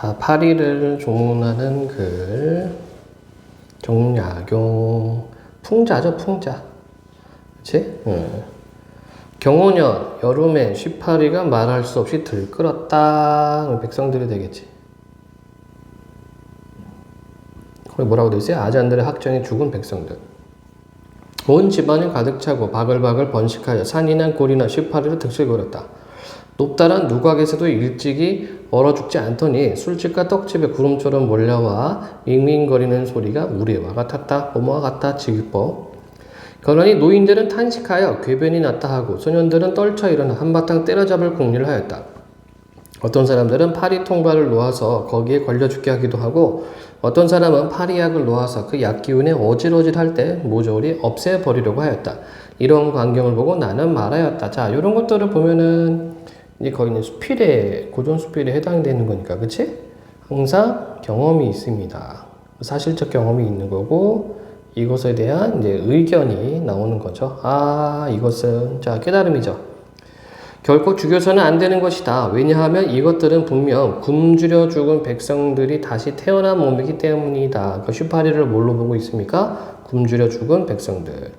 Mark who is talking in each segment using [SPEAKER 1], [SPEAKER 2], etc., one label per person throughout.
[SPEAKER 1] 자, 파리를 조문하는 글. 정약용. 풍자죠, 풍자. 그치? 경호년, 여름에 쉬파리가 말할 수 없이 들끓었다. 백성들이 되겠지. 거기 뭐라고 돼 있어요? 아잔들의 학정에 죽은 백성들. 온 집안이 가득 차고 바글바글 번식하여 산이나 골이나 쉬파리를 득실거렸다. 높다란 누각에서도 일찍이 얼어 죽지 않더니 술집과 떡집에 구름처럼 몰려와 밍밍거리는 소리가 우리와 같았다. 뭐뭐와 같다. 지기법. 그러니 노인들은 탄식하여 궤변이 났다 하고 소년들은 떨쳐 일어나 한바탕 때려잡을 궁리를 하였다. 어떤 사람들은 파리 통발을 놓아서 거기에 걸려 죽게 하기도 하고 어떤 사람은 파리약을 놓아서 그 약기운에 어질어질할 때 모조리 없애버리려고 하였다. 이런 광경을 보고 나는 말하였다. 자, 이런 것들을 보면은 이제 거의 이제 수필에, 고전 수필에 해당되는 거니까, 그치? 항상 경험이 있습니다. 사실적 경험이 있는 거고, 이것에 대한 이제 의견이 나오는 거죠. 아, 이것은, 자, 깨달음이죠. 결코 죽여서는 안 되는 것이다. 왜냐하면 이것들은 분명 굶주려 죽은 백성들이 다시 태어난 몸이기 때문이다. 그 슈파리를 뭘로 보고 있습니까? 굶주려 죽은 백성들.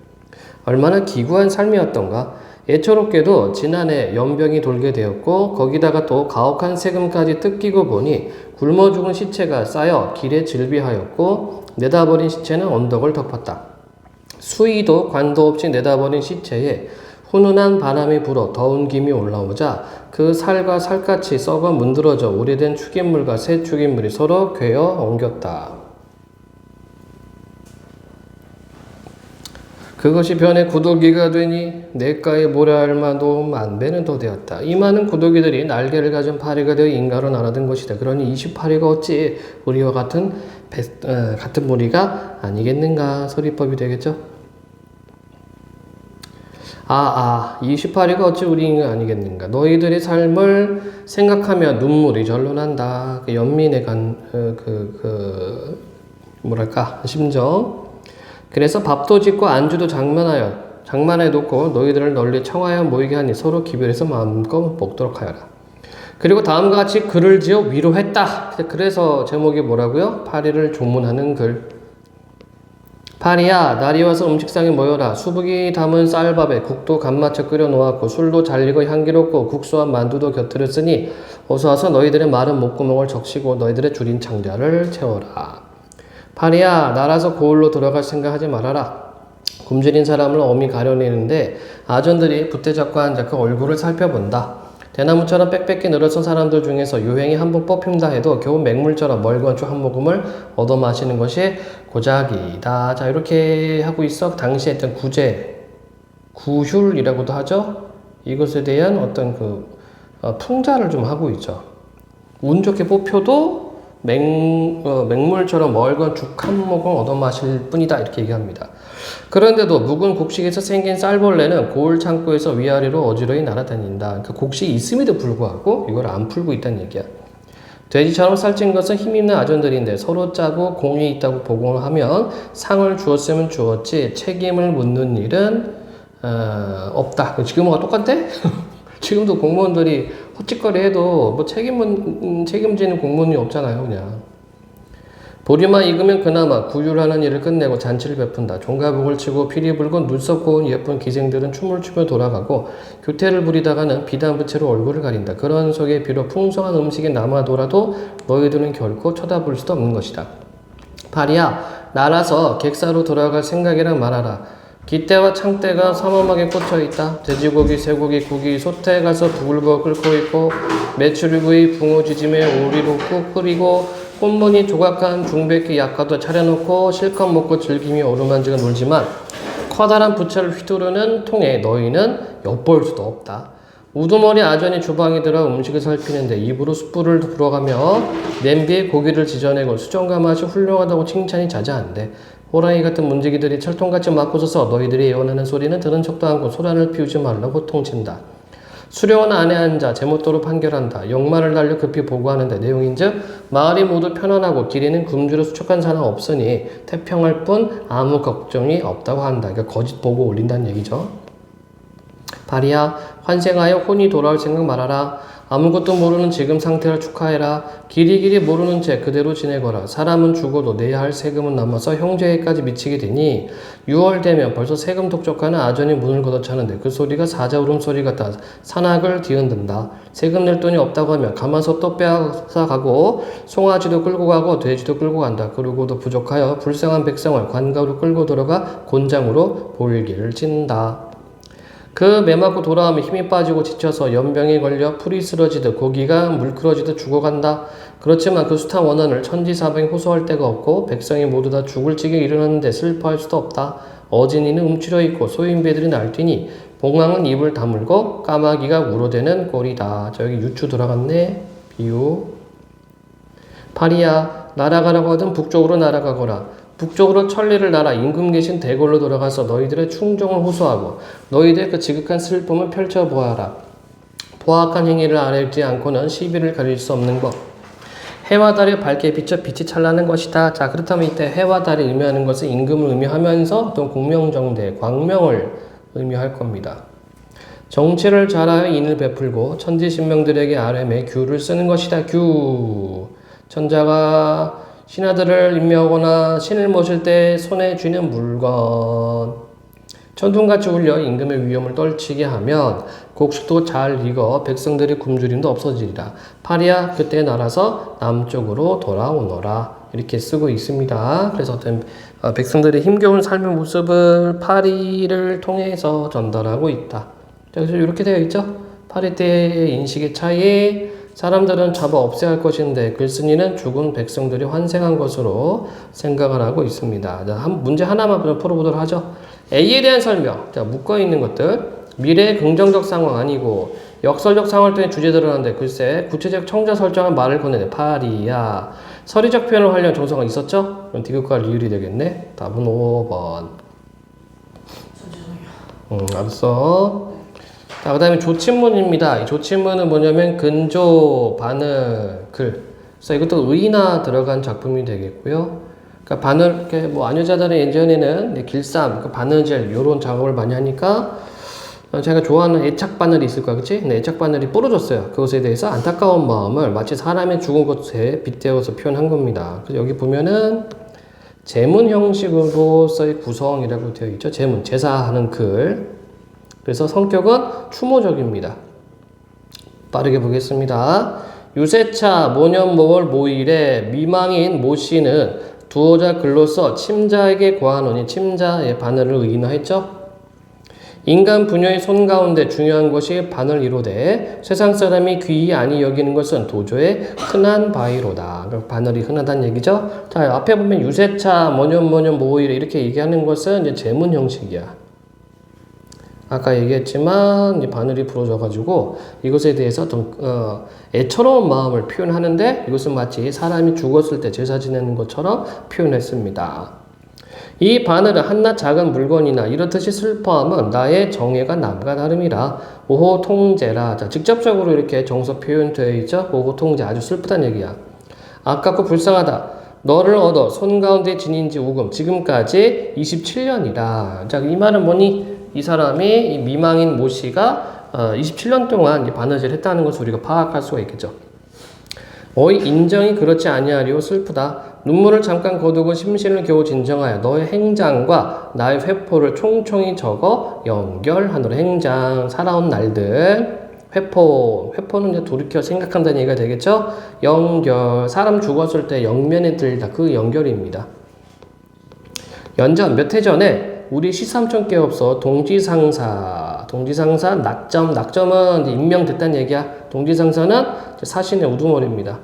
[SPEAKER 1] 얼마나 기구한 삶이었던가. 애처롭게도 지난해 연병이 돌게 되었고 거기다가 또 가혹한 세금까지 뜯기고 보니 굶어 죽은 시체가 쌓여 길에 질비하였고 내다버린 시체는 언덕을 덮었다. 수위도 관도 없이 내다버린 시체에 훈훈한 바람이 불어 더운 김이 올라오자 그 살과 살같이 썩어 문드러져 오래된 축인물과 새 축인물이 서로 괴어 엉겼다. 그것이 변해 구더기가 되니 냇가에 모래알마도 만배는 더 되었다. 이 많은 구더기들이 날개를 가진 파리가 되어 인가로 날아든 것이다. 그러니 28파리가 어찌 우리와 같은 무리가 아니겠는가. 서리법이 되겠죠. 28파리가 어찌 우리가 아니겠는가. 너희들의 삶을 생각하며 눈물이 절로 난다. 그 연민에 뭐랄까 심정. 그래서 밥도 짓고 안주도 장만해 놓고 너희들을 널리 청하여 모이게 하니 서로 기별해서 마음껏 먹도록 하여라. 그리고 다음과 같이 글을 지어 위로했다. 그래서 제목이 뭐라고요? 파리를 조문하는 글. 파리야, 날이 와서 음식상에 모여라. 수북이 담은 쌀밥에 국도 간맞춰 끓여 놓았고 술도 잘리고 향기롭고 국수와 만두도 곁들여 쓰니 어서 와서 너희들의 마른 목구멍을 적시고 너희들의 줄인 창자를 채워라. 파리야, 날아서 고을로 들어갈 생각하지 말아라. 굶주린 사람을 엄히 가려내는데 아전들이 부태잡고 앉아 그 얼굴을 살펴본다. 대나무처럼 빽빽히 늘어선 사람들 중에서 유행이 한번 뽑힌다 해도 겨우 맹물처럼 멀건초 한 모금을 얻어 마시는 것이 고작이다. 자, 이렇게 하고 있어. 당시에 했던 구휼이라고도 하죠. 이것에 대한 어떤 풍자를 좀 하고 있죠. 운 좋게 뽑혀도 맹물처럼 멀건 죽 한 모금 얻어 마실 뿐이다. 이렇게 얘기합니다. 그런데도 묵은 곡식에서 생긴 쌀벌레는 고을 창고에서 위아래로 어지러이 날아다닌다. 그러니까 곡식이 있음에도 불구하고 이걸 안 풀고 있다는 얘기야. 돼지처럼 살찐 것은 힘있는 아전들인데 서로 짜고 공이 있다고 보고하면 상을 주었으면 주었지 책임을 묻는 일은 없다. 지금과 똑같대? 지금도 공무원들이 헛짓거리 해도 뭐 책임지는 공무원이 없잖아요, 그냥. 보리만 익으면 그나마 구휼하는 일을 끝내고 잔치를 베푼다. 종가복을 치고 피리 불고 눈썹 고운 예쁜 기생들은 춤을 추며 돌아가고 교태를 부리다가는 비단부채로 얼굴을 가린다. 그런 속에 비록 풍성한 음식이 남아돌아도 너희들은 결코 쳐다볼 수도 없는 것이다. 파리야, 날아서 객사로 돌아갈 생각이란 말하라. 깃대와 창대가 삼엄하게 꽂혀있다. 돼지고기, 쇠고기, 고기, 솥에 가서 부글부글 끓고 있고 메추리구이, 붕어지짐에 오리로 쿡 끓이고 꽃무늬 조각한 중백기 약과도 차려놓고 실컷 먹고 즐기며 어루만지가 놀지만 커다란 부채를 휘두르는 통에 너희는 엿볼 수도 없다. 우두머리 아전이 주방에 들어 음식을 살피는데 입으로 숯불을 불어가며 냄비에 고기를 지져내고 수정과 맛이 훌륭하다고 칭찬이 자자한데 호랑이 같은 문지기들이 철통같이 맞고서서 너희들이 예언하는 소리는 들은 척도 않고 소란을 피우지 말라고 호통친다. 수려한 안에 앉아 제멋대로 판결한다. 역마를 달려 급히 보고하는데 내용인즉 마을이 모두 편안하고 길에는 굶주려 수척한 사람 없으니 태평할 뿐 아무 걱정이 없다고 한다. 그러니까 거짓 보고 올린다는 얘기죠. 파리야, 환생하여 혼이 돌아올 생각 말아라. 아무것도 모르는 지금 상태를 축하해라. 길이길이 모르는 채 그대로 지내거라. 사람은 죽어도 내야 할 세금은 남아서 형제에까지 미치게 되니 6월 되면 벌써 세금 독촉하는 아전이 문을 걷어차는데 그 소리가 사자 울음소리 같아 산악을 뒤흔든다. 세금 낼 돈이 없다고 하면 가마솥도 빼앗아 가고 송아지도 끌고 가고 돼지도 끌고 간다. 그러고도 부족하여 불쌍한 백성을 관가로 끌고 들어가 곤장으로 볼기를 친다. 그 매맞고 돌아오면 힘이 빠지고 지쳐서 연병에 걸려 풀이 쓰러지듯 고기가 물끄러지듯 죽어간다. 그렇지만 그 숱한 원한을 천지사방에 호소할 데가 없고 백성이 모두 다 죽을 지경에 이르렀는데 슬퍼할 수도 없다. 어진이는 움츠려 있고 소인배들이 날뛰니 봉황은 입을 다물고 까마귀가 울어대는 꼴이다. 자, 여기 유추 들어갔네. 비유. 파리야, 날아가라고 하든 북쪽으로 날아가거라. 북쪽으로 천리를 날아 임금 계신 대궐로 돌아가서 너희들의 충정을 호소하고 너희들의 그 지극한 슬픔을 펼쳐보아라. 보악한 행위를 아뢰지 않고는 시비를 가릴 수 없는 것. 해와 달이 밝게 비쳐 빛이 찬란한 것이다. 자, 그렇다면 이때 해와 달이 의미하는 것은 임금을 의미하면서 어떤 공명정대, 광명을 의미할 겁니다. 정치를 잘하여 인을 베풀고 천지신명들에게 아뢰매 규를 쓰는 것이다. 규. 천자가 신하들을 임명하거나 신을 모실 때 손에 쥐는 물건. 천둥같이 울려 임금의 위험을 떨치게 하면 곡식도 잘 익어 백성들이 굶주림도 없어지리라. 파리야, 그때 날아서 남쪽으로 돌아오너라. 이렇게 쓰고 있습니다. 그래서 어떤 백성들의 힘겨운 삶의 모습을 파리를 통해서 전달하고 있다. 그래서 이렇게 되어 있죠. 파리 때의 인식의 차이. 사람들은 잡아 없애야 할 것인데 글쓴이는 죽은 백성들이 환생한 것으로 생각을 하고 있습니다. 자, 문제 하나만 풀어보도록 하죠. A에 대한 설명. 자, 묶어있는 것들. 미래의 긍정적 상황 아니고 역설적 상황을 통해 주제들을 하는데 글쎄 구체적 청자 설정한 말을 꺼내네. 파리야. 서리적 표현을 하려는 정서가 있었죠? 그럼 디귿과 리을이 되겠네. 답은 5번. 알았어. 자, 그 다음에 조친문입니다. 이 조친문은 뭐냐면 근조, 바늘, 글. 그래서 이것도 의나 들어간 작품이 되겠고요. 그러니까 바늘, 이렇게 뭐 안효자들은 예전에는 길쌈, 그 바느질, 요런 작업을 많이 하니까 제가 좋아하는 애착 바늘이 있을 거야, 그치? 근데 애착 바늘이 부러졌어요. 그것에 대해서 안타까운 마음을 마치 사람의 죽은 것에 빗대어서 표현한 겁니다. 그래서 여기 보면은 제문 형식으로서의 구성이라고 되어 있죠. 제문, 제사하는 글. 그래서 성격은 추모적입니다. 빠르게 보겠습니다. 유세차, 모년모월, 모일에 미망인 모씨는 두어자 글로써 침자에게 고하노니 침자의 바늘을 의인화했죠. 인간 부녀의 손 가운데 중요한 것이 바늘 이로되 세상 사람이 귀히 아니 여기는 것은 도저히 흔한 바이로다. 바늘이 흔하다는 얘기죠. 자, 앞에 보면 유세차, 모년 모일에 이렇게 얘기하는 것은 이제 제문 형식이야. 아까 얘기했지만 이제 바늘이 부러져가지고 이것에 대해서 좀 애처로운 마음을 표현하는데 이것은 마치 사람이 죽었을 때 제사 지내는 것처럼 표현했습니다. 이 바늘은 한낱 작은 물건이나 이렇듯이 슬퍼함은 나의 정예가 남과 다름이라. 오호 통제라. 자, 직접적으로 이렇게 정서 표현되어 있죠. 오호 통제, 아주 슬프다는 얘기야. 아깝고 불쌍하다. 너를 얻어 손 가운데 지닌 지 우금 지금까지 27년이라. 자, 이 말은 뭐니? 이 사람이 이 미망인 모씨가 27년 동안 바느질 했다는 것을 우리가 파악할 수가 있겠죠. 어이 인정이 그렇지 아니하리오 슬프다. 눈물을 잠깐 거두고 심신을 겨우 진정하여 너의 행장과 나의 회포를 총총히 적어 연결하노라. 행장, 살아온 날들. 회포는 이제 돌이켜 생각한다는 얘기가 되겠죠. 연결, 사람 죽었을 때 영면에 들다, 그 연결입니다. 연전, 몇 해 전에 우리 시삼촌께 없어 동지상사, 낙점은 이제 임명됐다는 얘기야. 동지상사는 사신의 우두머리입니다.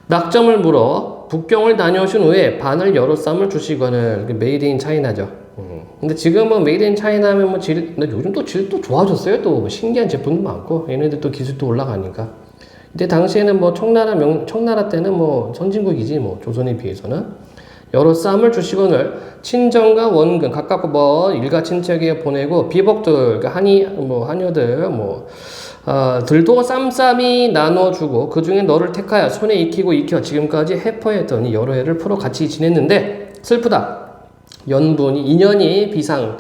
[SPEAKER 1] 낙점을 물어 북경을 다녀오신 후에 바늘 여러 쌈을 주시거늘. 메이드 인 차이나죠. 근데 지금은 메이드 인 차이나면 뭐 근데 요즘 또 질도 좋아졌어요. 또 뭐 신기한 제품도 많고 얘네들 또 기술도 올라가니까. 근데 당시에는 뭐 청나라 때는 뭐 선진국이지 뭐 조선에 비해서는. 여러 쌈을 주시거늘 친정과 원근 가깝고 먼 일가 친척에게 보내고 비복들, 그러니까 하녀들 들도 쌈쌈이 나눠주고 그 중에 너를 택하여 손에 익혀 지금까지 해퍼했더니 여러 해를 풀어 같이 지냈는데 슬프다. 인연이 비상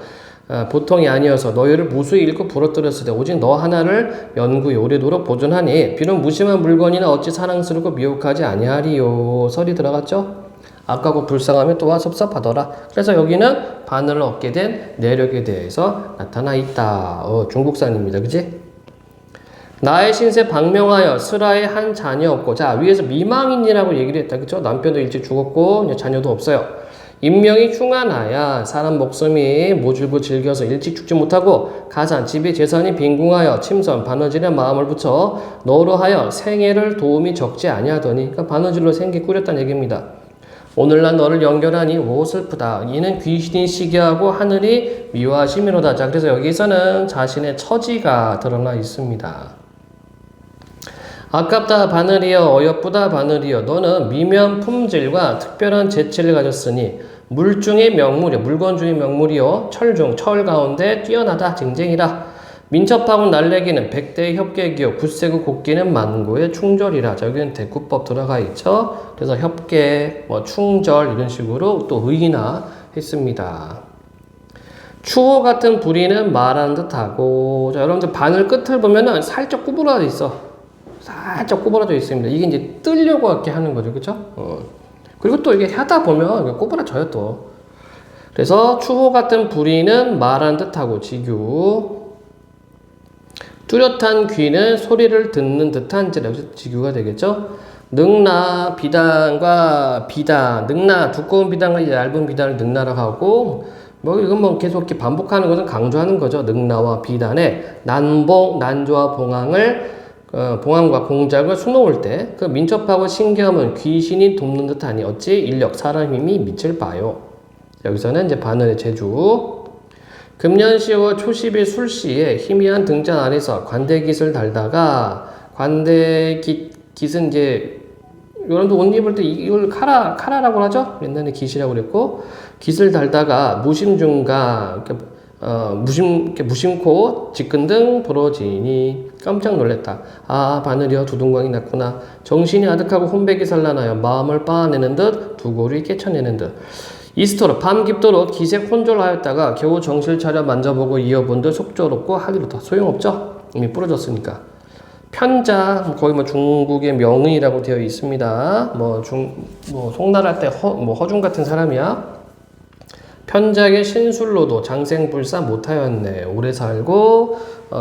[SPEAKER 1] 보통이 아니어서 너희를 무수히 잃고 부러뜨렸을 때 오직 너 하나를 연구히 오래도록 보존하니 비록 무심한 물건이나 어찌 사랑스럽고 미혹하지 아니하리요. 설이 들어갔죠? 아까고 불쌍하면 또한 섭섭하더라. 그래서 여기는 바늘을 얻게 된 내력에 대해서 나타나 있다. 중국산입니다. 그지? 나의 신세 방명하여 스라의 한 자녀 없고, 자 위에서 미망인이라고 얘기를 했다. 그쵸? 남편도 일찍 죽었고 자녀도 없어요. 인명이 흉하나야 사람 목숨이 모질고 질겨서 일찍 죽지 못하고 가산 집이 재산이 빈궁하여 침선 바느질에 마음을 붙여 너로 하여 생애를 도움이 적지 아니하더니, 그러니까 바느질로 생기 꾸렸다는 얘기입니다. 오늘날 너를 연결하니 오 슬프다. 이는 귀신이 시기하고 하늘이 미워하심이로다. 자 그래서 여기서는 자신의 처지가 드러나 있습니다. 아깝다 바늘이여 어여쁘다 바늘이여 너는 미면 품질과 특별한 재치를 가졌으니 물 중의 명물이여 물건 중의 명물이여 철 중 철 가운데 뛰어나다 쟁쟁이라. 민첩하고 날래기는 백대의 협객이요 굳세고 곱기는 만고의 충절이라. 자 여기는 대구법 들어가 있죠. 그래서 협객, 충절 이런 식으로 또 의인화 했습니다. 추호 같은 부리는 말하는 듯하고, 자 여러분들 바늘 끝을 보면은 살짝 구부러져 있어. 살짝 구부러져 있습니다. 이게 이제 뜨려고 이렇게 하는 거죠. 그쵸? 그리고 또 이게 하다 보면 구부러져요 또. 그래서 추호 같은 부리는 말하는 듯하고 지규. 뚜렷한 귀는 소리를 듣는 듯한지라. 여기서 지규가 되겠죠? 능나 비단과 비단. 능나 두꺼운 비단과 얇은 비단을 능나라고 하고, 이건 계속 이렇게 반복하는 것은 강조하는 거죠. 능나와 비단의 난봉, 난조와 봉황과 공작을 수놓을 때 그 민첩하고 신기함은 귀신이 돕는 듯하니 어찌 인력 사람 힘이 미칠 바요. 여기서는 이제 바늘의 재주. 금년 10월 초십일 술시에 희미한 등잔 아래서 관대깃을 달다가, 관대깃은 이제 여러분들 옷 입을 때 이걸 카라라고 하죠. 옛날에 깃이라고 그랬고, 깃을 달다가 무심중가 무심코 직근등 부러지니 깜짝 놀랐다. 아 바늘이여 두둥광이 났구나. 정신이 아득하고 혼백이 산란하여 마음을 빻아내는 듯 두골이 깨쳐내는 듯 이스토로 밤 깊도록 기색 혼졸하였다가 겨우 정실 차려 만져보고 이어본 듯 속조롭고 하기로다. 소용없죠? 이미 부러졌으니까. 편자 거의 중국의 명의라고 되어 있습니다. 송날할 때 허중 같은 사람이야. 편작의 신술로도 장생불사 못하였네. 오래 살고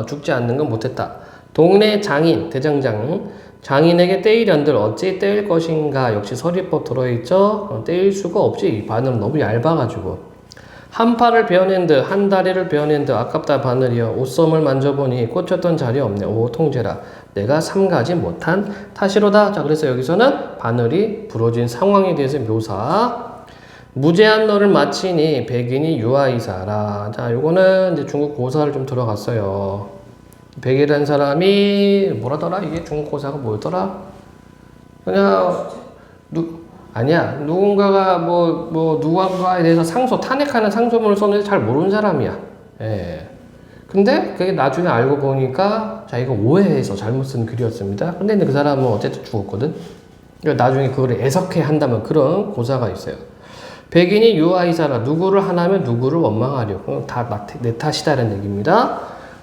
[SPEAKER 1] 죽지 않는 건 못했다. 동네 장인 대장장 장인에게 떼이련들 어찌 떼일 것인가. 역시 서리법 들어있죠. 떼일 수가 없지. 바늘은 너무 얇아가지고. 한 팔을 베어낸 듯 한 다리를 베어낸 듯 아깝다 바늘이여 옷섬을 만져보니 꽂혔던 자리 없네. 오 통제라. 내가 삼가지 못한 탓이로다. 자 그래서 여기서는 바늘이 부러진 상황에 대해서 묘사. 무제한 너를 마치니 백인이 유아이사라. 자, 요거는 이제 중국 고사를 좀 들어갔어요. 백이라는 사람이 뭐라더라? 이게 중국 고사가 뭐였더라? 그냥 아니야. 누군가가 누군가에 대해서 탄핵하는 상소문을 썼는데 잘 모르는 사람이야. 예. 근데 그게 나중에 알고 보니까 자기가 오해해서 잘못 쓴 글이었습니다. 근데 그 사람은 어쨌든 죽었거든. 그러니까 나중에 그거를 애석해 한다면 그런 고사가 있어요. 백인이 유아이사라. 누구를 하나면 누구를 원망하려. 다 내 탓이다라는 얘기입니다.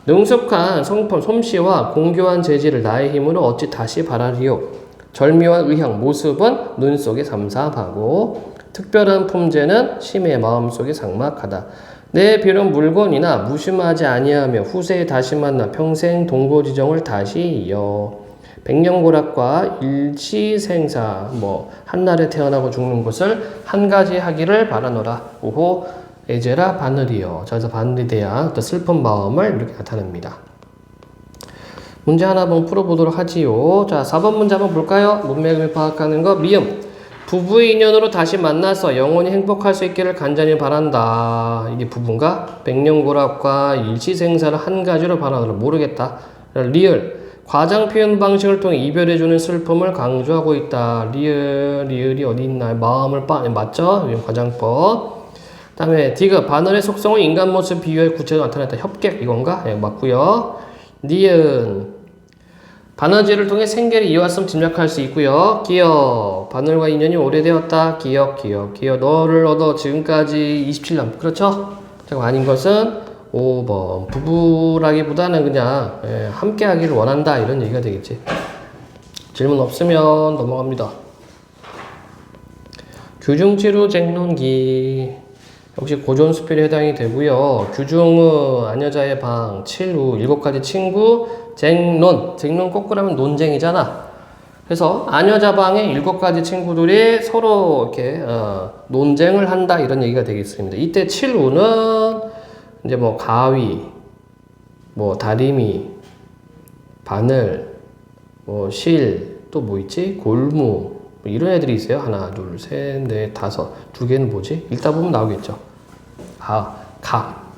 [SPEAKER 1] 능숙한 성품 솜씨와 공교한 재질을 나의 힘으로 어찌 다시 바라리요. 절묘한 의형 모습은 눈 속에 삼삼하고 특별한 품재는 심의 마음속에 삭막하다. 내 비록 물건이나 무심하지 아니하며 후세에 다시 만나 평생 동고지정을 다시 이어. 백년고락과 일치생사 한날에 태어나고 죽는 것을 한 가지 하기를 바라노라. 오호 에제라 바늘이여. 자, 그래서 바늘에 대한 또 슬픈 마음을 이렇게 나타냅니다. 문제 하나 한번 풀어보도록 하지요. 자, 4번 문제 한번 볼까요? 문맥을 파악하는 거. 미음. 부부의 인연으로 다시 만나서 영원히 행복할 수 있기를 간절히 바란다. 이게 부부인가? 백년고락과 일치생사를 한 가지로 바라노라. 모르겠다. 리을. 과장 표현 방식을 통해 이별해주는 슬픔을 강조하고 있다. 리을이 어디 있나요? 마음을 맞죠? 과장법. 그 다음에 디귿. 바늘의 속성을 인간 모습 비유해 구체적으로 나타냈다. 협객 이건가? 예, 맞고요. 니은. 바느질을 통해 생계를 이어왔음 짐작할 수 있고요. 기억. 바늘과 인연이 오래되었다. 기억. 너를 얻어 지금까지 27년. 그렇죠? 아닌 것은 5번 부부라기보다는 그냥 함께 하기를 원한다 이런 얘기가 되겠지. 질문 없으면 넘어갑니다. 규중치루 쟁론기 역시 고전수필에 해당이 되고요. 규중의 안여자의 방, 칠우 7가지 친구, 쟁론 거꾸로 하면 논쟁이잖아. 그래서 안여자방의 7가지 친구들이 서로 이렇게 논쟁을 한다 이런 얘기가 되겠습니다. 이때 칠우는 이제 뭐 가위, 뭐 다리미, 바늘, 뭐 실, 또 뭐 있지? 골무, 뭐 이런 애들이 있어요. 하나, 둘, 셋, 넷, 다섯. 2개는 뭐지? 읽다 보면 나오겠죠.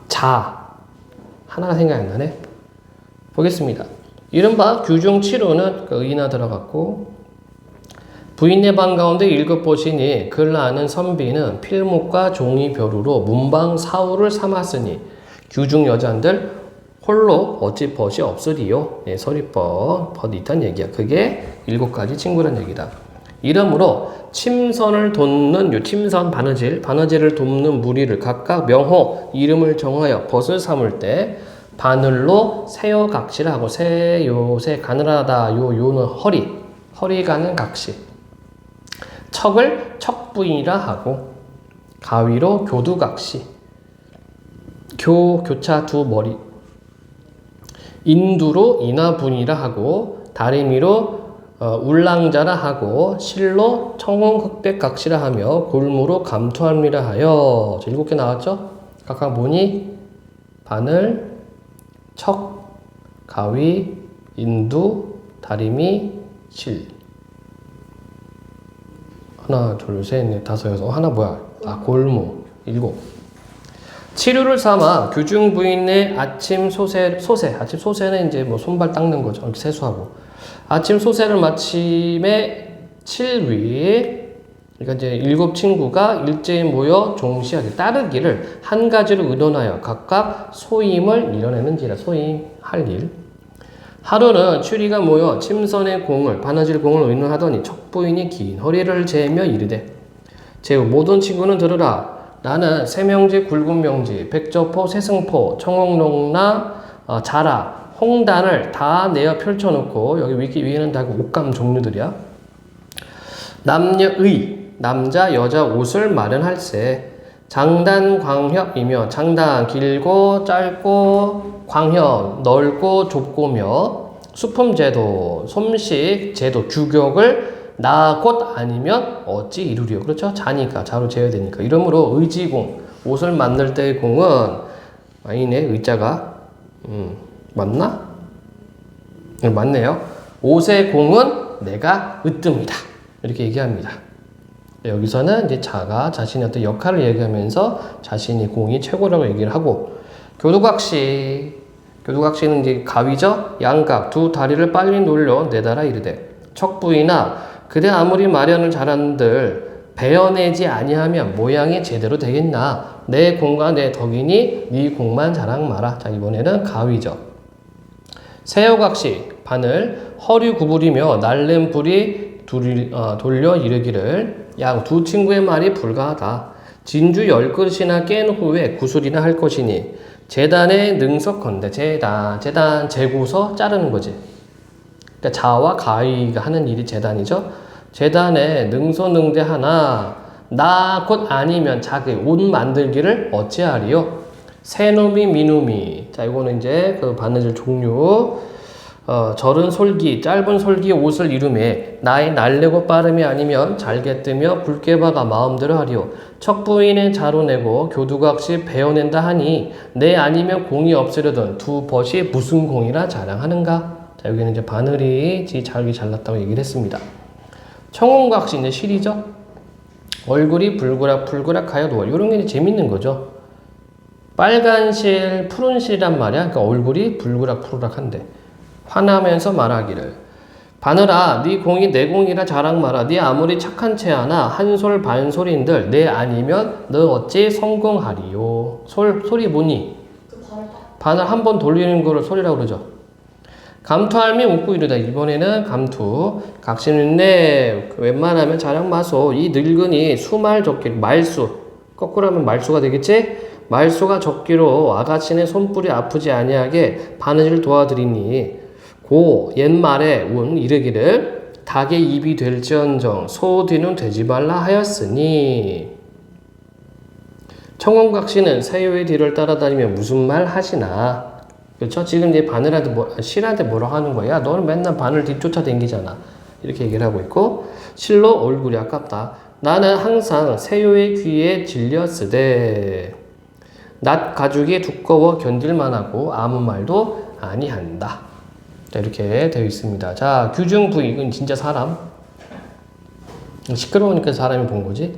[SPEAKER 1] 자. 하나가 생각이 안 나네. 보겠습니다. 이른바 규중치루는 그 의나 들어갔고, 부인의 방 가운데 읽어보시니 글 아는 선비는 필목과 종이 벼루로 문방 사우를 삼았으니 규중 여잔들 홀로 어찌 벗이 없으리요. 서리벗 있단 얘기야. 그게 7가지 친구란 얘기다. 이러므로 침선을 돋는 요 침선 바느질을 돕는 무리를 각각 명호 이름을 정하여 벗을 삼을 때 바늘로 세어 각시라 하고 세 가늘하다 요는 허리 가는 각시. 척을 척부인이라 하고 가위로 교두각시. 교차 두 머리. 인두로 인화분이라 하고 다리미로 울랑자라 하고 실로 청홍흑백각시라 하며 골무로 감투함이라 하여 7개 나왔죠? 각각 뭐니? 바늘, 척, 가위, 인두, 다리미, 실. 하나, 둘, 셋, 넷, 다섯, 여섯. 하나 뭐야? 골무. 7. 치료를 삼아 규중 부인의 아침 소세는 이제 뭐 손발 닦는 거죠. 이렇게 세수하고. 아침 소세를 마침에 7위. 그러니까 이제 7 친구가 일제히 모여 종시하게 따르기를 한 가지로 의논하여 각각 소임을 이뤄내는지라. 소임, 할 일. 하루는 추리가 모여 침선의 바느질 공을 의논하더니 척부인이 긴 허리를 재며 이르되 제후 모든 친구는 들으라. 나는 세명지, 굵은명지, 백저포, 세승포, 청홍롱나, 자라, 홍단을 다 내어 펼쳐놓고 여기 위에는 다 옷감 종류들이야. 남자, 여자 옷을 마련할세. 장단, 광협이며 장단 길고 짧고 광협 넓고 좁고며 수품제도, 솜식, 제도, 규격을 나 곧 아니면 어찌 이루리요. 그렇죠? 자니까 자로 재야 되니까. 이러므로 의지공, 옷을 만들 때의 공은 아니네. 의자가 맞나? 맞네요. 옷의 공은 내가 으뜸이다. 이렇게 얘기합니다. 여기서는 이제 자가 자신의 어떤 역할을 얘기하면서 자신이 공이 최고라고 얘기를 하고 교두각시는 이제 가위죠. 양각 두 다리를 빨리 놀려 내달아 이르되 척부이나 그대 아무리 마련을 잘한들 베어내지 아니하면 모양이 제대로 되겠나. 내 공과 내 덕이니 네 공만 자랑 마라. 자, 이번에는 가위죠. 세어각시 바늘 허리 구부리며 날름 불이 돌려 이르기를 양 두 친구의 말이 불가하다. 진주 10그릇이나 깬 후에 구슬이나 할 것이니 재단에 능석건대. 재단 재고서 자르는 거지. 그러니까 자와 가위가 하는 일이 재단이죠. 재단에 능소능대 하나 나 곧 아니면 자기 옷 만들기를 어찌하리요. 새놈이 미놈이. 자, 이거는 이제 그 바느질 종류. 절은 솔기, 짧은 솔기의 옷을 이루매 나의 날래고 빠름이 아니면 잘게 뜨며 굵게 박아 마음대로 하리요. 척부인의 자로 내고 교두각시 베어낸다 하니 내 아니면 공이 없으려던 두 벗이 무슨 공이라 자랑하는가. 자, 여기는 이제 바늘이 잘게 잘났다고 얘기를 했습니다. 청홍각시 이제 실이죠. 얼굴이 불그락 하여 누워. 이런 게 이제 재밌는 거죠. 빨간 실, 푸른 실이란 말이야. 그러니까 얼굴이 불그락한데 화나면서 말하기를 바늘아 네 공이 내 공이라 자랑 마라. 네 아무리 착한 채하나 한솔 반솔인들 내 아니면 너 어찌 성공하리요. 소리 뭐니? 바늘 한 번 돌리는 거를 소리라고 그러죠. 감투할미 웃고 이르다. 이번에는 감투. 각시는네 웬만하면 자랑 마소. 이 늙은이 수말 적길 말수. 거꾸로 하면 말수가 되겠지? 말소가 적기로 아가씨네 손뿔이 아프지 아니하게 바느질 도와드리니 고 옛말에 운 이르기를 닭의 입이 될지언정 소 뒤는 되지 말라 하였으니 청원각시는 새우의 뒤를 따라다니며 무슨 말 하시나. 그렇죠? 지금 이제 바늘한테 실한테 뭐라 하는 거야? 너는 맨날 바늘 뒤쫓아 댕기잖아. 이렇게 얘기를 하고 있고 실로 얼굴이 아깝다. 나는 항상 새우의 귀에 질렸으되 낫 가죽이 두꺼워 견딜만하고 아무 말도 아니한다. 자, 이렇게 되어 있습니다. 자, 규중부의 이건 진짜 사람. 시끄러우니까 사람이 본 거지.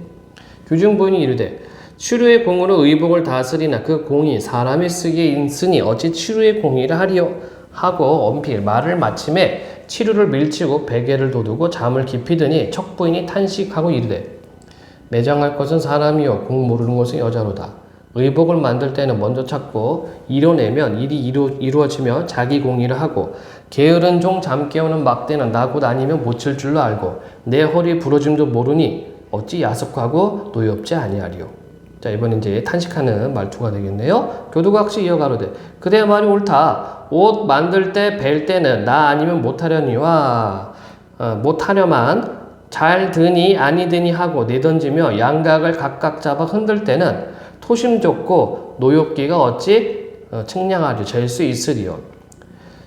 [SPEAKER 1] 규중부인이 이르되 치루의 공으로 의복을 다스리나 그 공이 사람이 쓰기에 있으니 어찌 치루의 공이라 하리요 하고 엄필 말을 마침에 치루를 밀치고 베개를 돋우고 잠을 깊이 드니 척부인이 탄식하고 이르되 매장할 것은 사람이요 공 모르는 것은 여자로다. 의복을 만들 때는 먼저 찾고 이뤄내면 일이 이루어지며 자기 공의를 하고 게으른 종 잠 깨우는 막대는 나 곧 아니면 못 칠 줄로 알고 내 허리 부러짐도 모르니 어찌 야속하고 노엽지 아니하리요. 자, 이번엔 이제 탄식하는 말투가 되겠네요. 교두각시 이어가로되 그대 말이 옳다. 옷 만들 때 벨 때는 나 아니면 못하려니와 못하려만 잘 드니 아니 드니 하고 내던지며 양각을 각각 잡아 흔들 때는 토심 좋고 노엽기가 어찌 측량하리 잴 수 있으리요.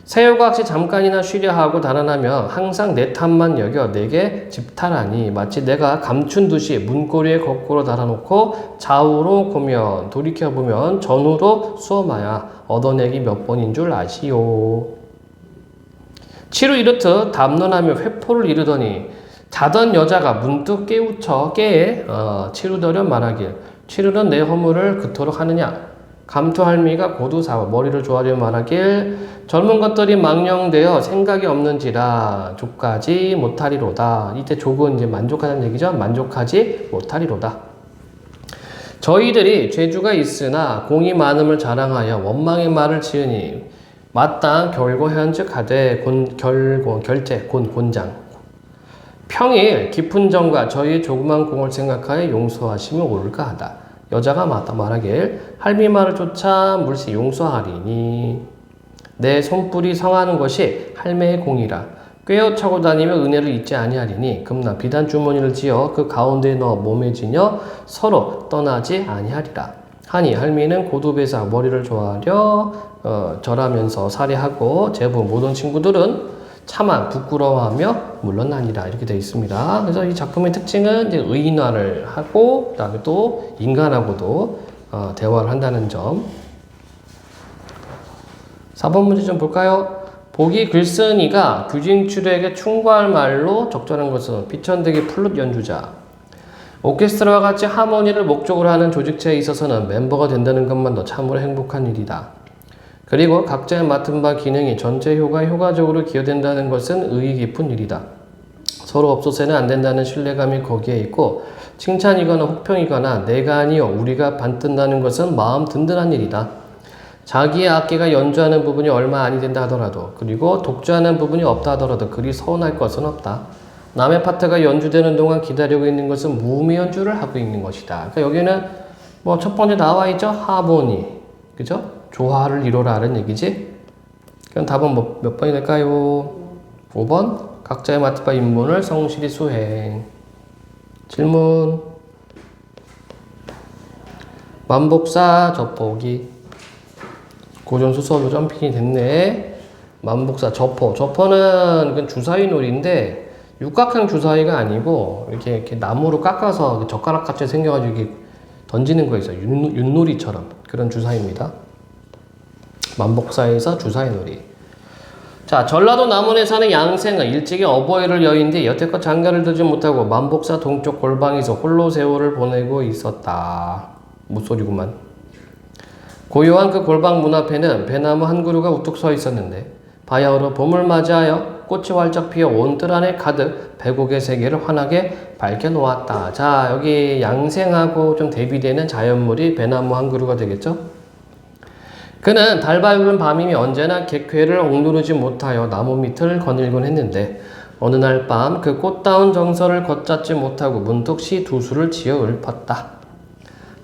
[SPEAKER 1] 새우가 혹시 잠깐이나 쉬려 하고 달아나면 항상 내 탓만 여겨 내게 집탈하니 마치 내가 감춘 듯이 문고리에 거꾸로 달아놓고 좌우로 보면 돌이켜보면 전후로 수험하여 얻어내기 몇 번인 줄 아시오. 치루 이렇듯 담론하며 회포를 이르더니 자던 여자가 문득 깨우쳐 치루더려 말하길 치루는 내 허물을 그토록 하느냐. 감투할미가 고두사와 머리를 조아려 말하길 젊은 것들이 망령되어 생각이 없는지라 족하지 못하리로다. 이때 족은 이제 만족하는 얘기죠. 만족하지 못하리로다. 저희들이 죄주가 있으나 공이 많음을 자랑하여 원망의 말을 지으니 마땅 결고현즉하되 결제 곤장 평일 깊은 정과 저희의 조그만 공을 생각하여 용서하시면 옳을까 하다. 여자가 말하길 할미 말을 쫓아 물시 용서하리니 내 손뿔이 성하는 것이 할매의 공이라 꿰어차고 다니며 은혜를 잊지 아니하리니 금나 비단 주머니를 지어 그 가운데에 넣어 몸에 지녀 서로 떠나지 아니하리라 하니 할미는 고두배사 머리를 조아려 절하면서 살해하고 제부 모든 친구들은 차마 부끄러워하며 물러나니라 이렇게 되어 있습니다. 그래서 이 작품의 특징은 이제 의인화를 하고 그다음에 또 인간하고도 대화를 한다는 점. 4번 문제 좀 볼까요? 보기 글쓴이가 규징추류에게 충고할 말로 적절한 것은 피천되기 플룻 연주자. 오케스트라와 같이 하모니를 목적으로 하는 조직체에 있어서는 멤버가 된다는 것만도 참으로 행복한 일이다. 그리고 각자의 맡은 바 기능이 전체 효과에 효과적으로 기여된다는 것은 의의 깊은 일이다. 서로 없어서는 안 된다는 신뢰감이 거기에 있고 칭찬이거나 혹평이거나 내가 아니요 우리가 반뜬다는 것은 마음 든든한 일이다. 자기의 악기가 연주하는 부분이 얼마 아니 된다 하더라도 그리고 독주하는 부분이 없다 하더라도 그리 서운할 것은 없다. 남의 파트가 연주되는 동안 기다리고 있는 것은 무음의 연주를 하고 있는 것이다. 그러니까 여기는 뭐 첫 번째 나와 있죠? 하모니. 그죠? 조화를 이루라는 얘기지. 그럼 답은 몇 번이 될까요? 5번. 각자의 맡은 바 임무를 성실히 수행. 질문. 만복사 젖보기. 고전수 수업으로 점핑이 됐네. 만복사 저포. 저포는 주사위 놀이인데 육각형 주사위가 아니고 이렇게 나무로 깎아서 젓가락 같이 생겨가지고 이렇게 던지는 거 있어요. 윷놀이처럼 그런 주사위입니다. 만복사에서 주사위놀이. 자, 전라도 남원에 사는 양생은 일찍이 어버이를 여인데 여태껏 장가를 들지 못하고 만복사 동쪽 골방에서 홀로 세월을 보내고 있었다. 무소리구만. 고요한 그 골방 문 앞에는 배나무 한 그루가 우뚝 서 있었는데 바야흐로 봄을 맞이하여 꽃이 활짝 피어 온 뜰 안에 가득 백옥의 세계를 환하게 밝혀놓았다. 자, 여기 양생하고 좀 대비되는 자연물이 배나무 한 그루가 되겠죠? 그는 달 밝은 밤이면 언제나 객회를 억누르지 못하여 나무 밑을 거닐곤 했는데 어느 날 밤 그 꽃다운 정서를 걷잡지 못하고 문득 시 두 수를 지어 읊었다.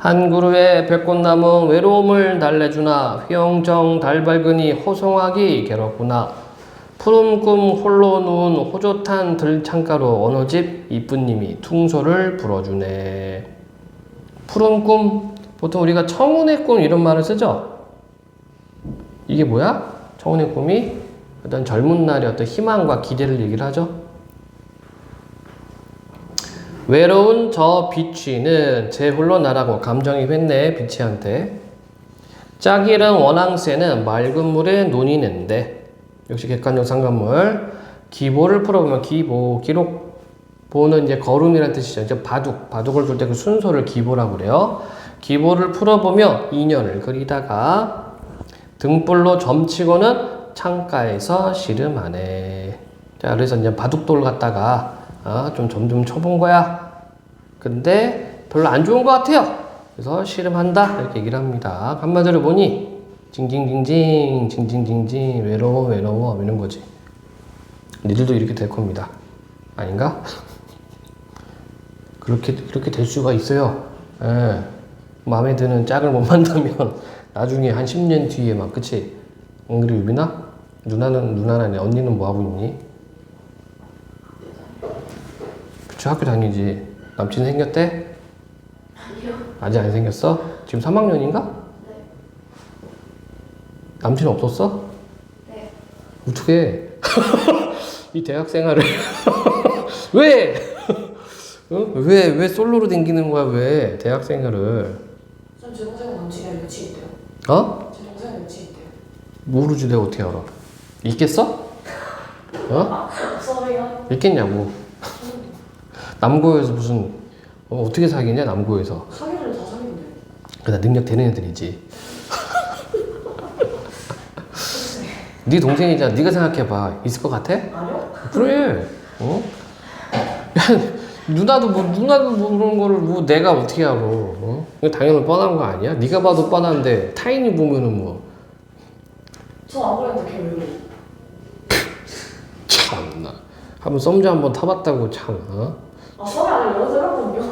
[SPEAKER 1] 한 그루의 백꽃나무 외로움을 달래주나 휘영정 달 밝으니 호송하기 괴롭구나. 푸른 꿈 홀로 누운 호젓한 들창가로 어느 집 이쁜님이 퉁소를 불어주네. 푸른 꿈, 보통 우리가 청운의 꿈 이런 말을 쓰죠. 이게 뭐야? 청운의 꿈이 어떤 젊은 날의 어떤 희망과 기대를 얘기를 하죠. 외로운 저 비취는 제 홀로 나라고 감정이입했네. 비취한테. 짝이른 원앙새는 맑은 물에 눈이 는데. 역시 객관적 상관물. 기보를 풀어보면 기록 보는 이제 걸음이라는 뜻이죠. 이제 바둑을 둘 때 그 순서를 기보라고 그래요. 기보를 풀어보며 인연을 그리다가 등불로 점치고는 창가에서 씨름하네. 자, 그래서 이제 바둑돌 갖다가 좀 점점 쳐본 거야. 근데 별로 안 좋은 것 같아요. 그래서 씨름한다 이렇게 얘기를 합니다. 한마디로 보니 징징징징 외로워 이런 거지. 니들도 이렇게 될 겁니다. 아닌가? 그렇게 될 수가 있어요. 예. 마음에 드는 짝을 못 만나면 나중에 한 10년 뒤에 막, 그치? 안 그래, 유빈아? 누나는 언니는 뭐 하고 있니? 그치, 학교 다니지. 남친 생겼대?
[SPEAKER 2] 아니요.
[SPEAKER 1] 아직 안 생겼어? 지금 3학년인가?
[SPEAKER 2] 네.
[SPEAKER 1] 남친 없었어?
[SPEAKER 2] 네.
[SPEAKER 1] 어떡해. 이 대학 생활을. 왜? 왜 솔로로 댕기는 거야, 왜? 대학 생활을.
[SPEAKER 2] 전 제 동생 남친이랑 여친 있대요.
[SPEAKER 1] 어?
[SPEAKER 2] 제 동생 여친 있대요.
[SPEAKER 1] 모르지, 내가 어떻게 알아? 있겠어? 어?
[SPEAKER 2] 없어요.
[SPEAKER 1] 있겠냐고. 남고에서 무슨, 어떻게 사귀냐, 남고에서.
[SPEAKER 2] 사귀를 다 사귀는데.
[SPEAKER 1] 그다 능력 되는 애들이지. 네 동생이잖아. 네가 생각해봐. 있을 것 같아?
[SPEAKER 2] 아니요?
[SPEAKER 1] 그래. 어? 야, 누나도 모르는 거를 뭐 내가 어떻게 알아? 어? 이거 당연히 뻔한 거 아니야? 네가 봐도 뻔한데 타인이 보면은 뭐.
[SPEAKER 2] 저 안 그랬는데 걔 왜 그래?
[SPEAKER 1] 참나. 한번 썸주 한번 타봤다고 참. 어?
[SPEAKER 2] 아 썸이 아니라 여자 들었거든요.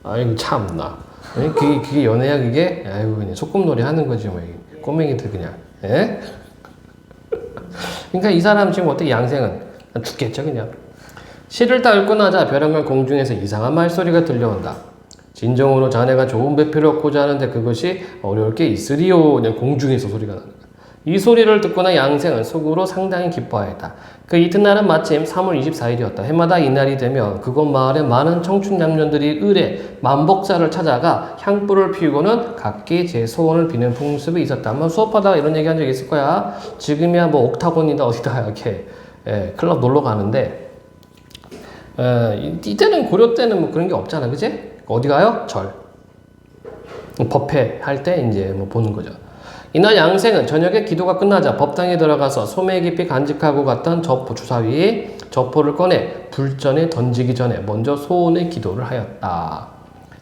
[SPEAKER 1] 아이고 참나. 아니, 그게 연애야 그게? 아이고 그냥 소꿉놀이 하는 거지 뭐. 꼬맹이들 그냥. 예? 그러니까 이 사람 지금 어때? 양생은 죽겠죠 그냥. 시를 다 읽고 나자 벼랑간 공중에서 이상한 말소리가 들려온다. 진정으로 자네가 좋은 배필을 얻고자 하는데 그것이 어려울 게 있으리요. 그냥 공중에서 소리가 나는 거야. 이 소리를 듣고나 양생은 속으로 상당히 기뻐하였다. 그 이튿날은 마침 3월 24일이었다. 해마다 이날이 되면 그곳 마을에 많은 청춘 남녀들이 을에 만복사를 찾아가 향불을 피우고는 각기 제 소원을 비는 풍습이 있었다. 아마 수업하다가 이런 얘기 한 적 있을 거야. 지금이야 뭐 옥타곤이다 어디다 이렇게 클럽 놀러 가는데 이때는 고려 때는 뭐 그런 게 없잖아, 그지? 어디 가요? 절. 법회 할 때 이제 뭐 보는 거죠. 이날 양생은 저녁에 기도가 끝나자 법당에 들어가서 소매 깊이 간직하고 갔던 저포 주사위에 저포를 꺼내 불전에 던지기 전에 먼저 소원의 기도를 하였다.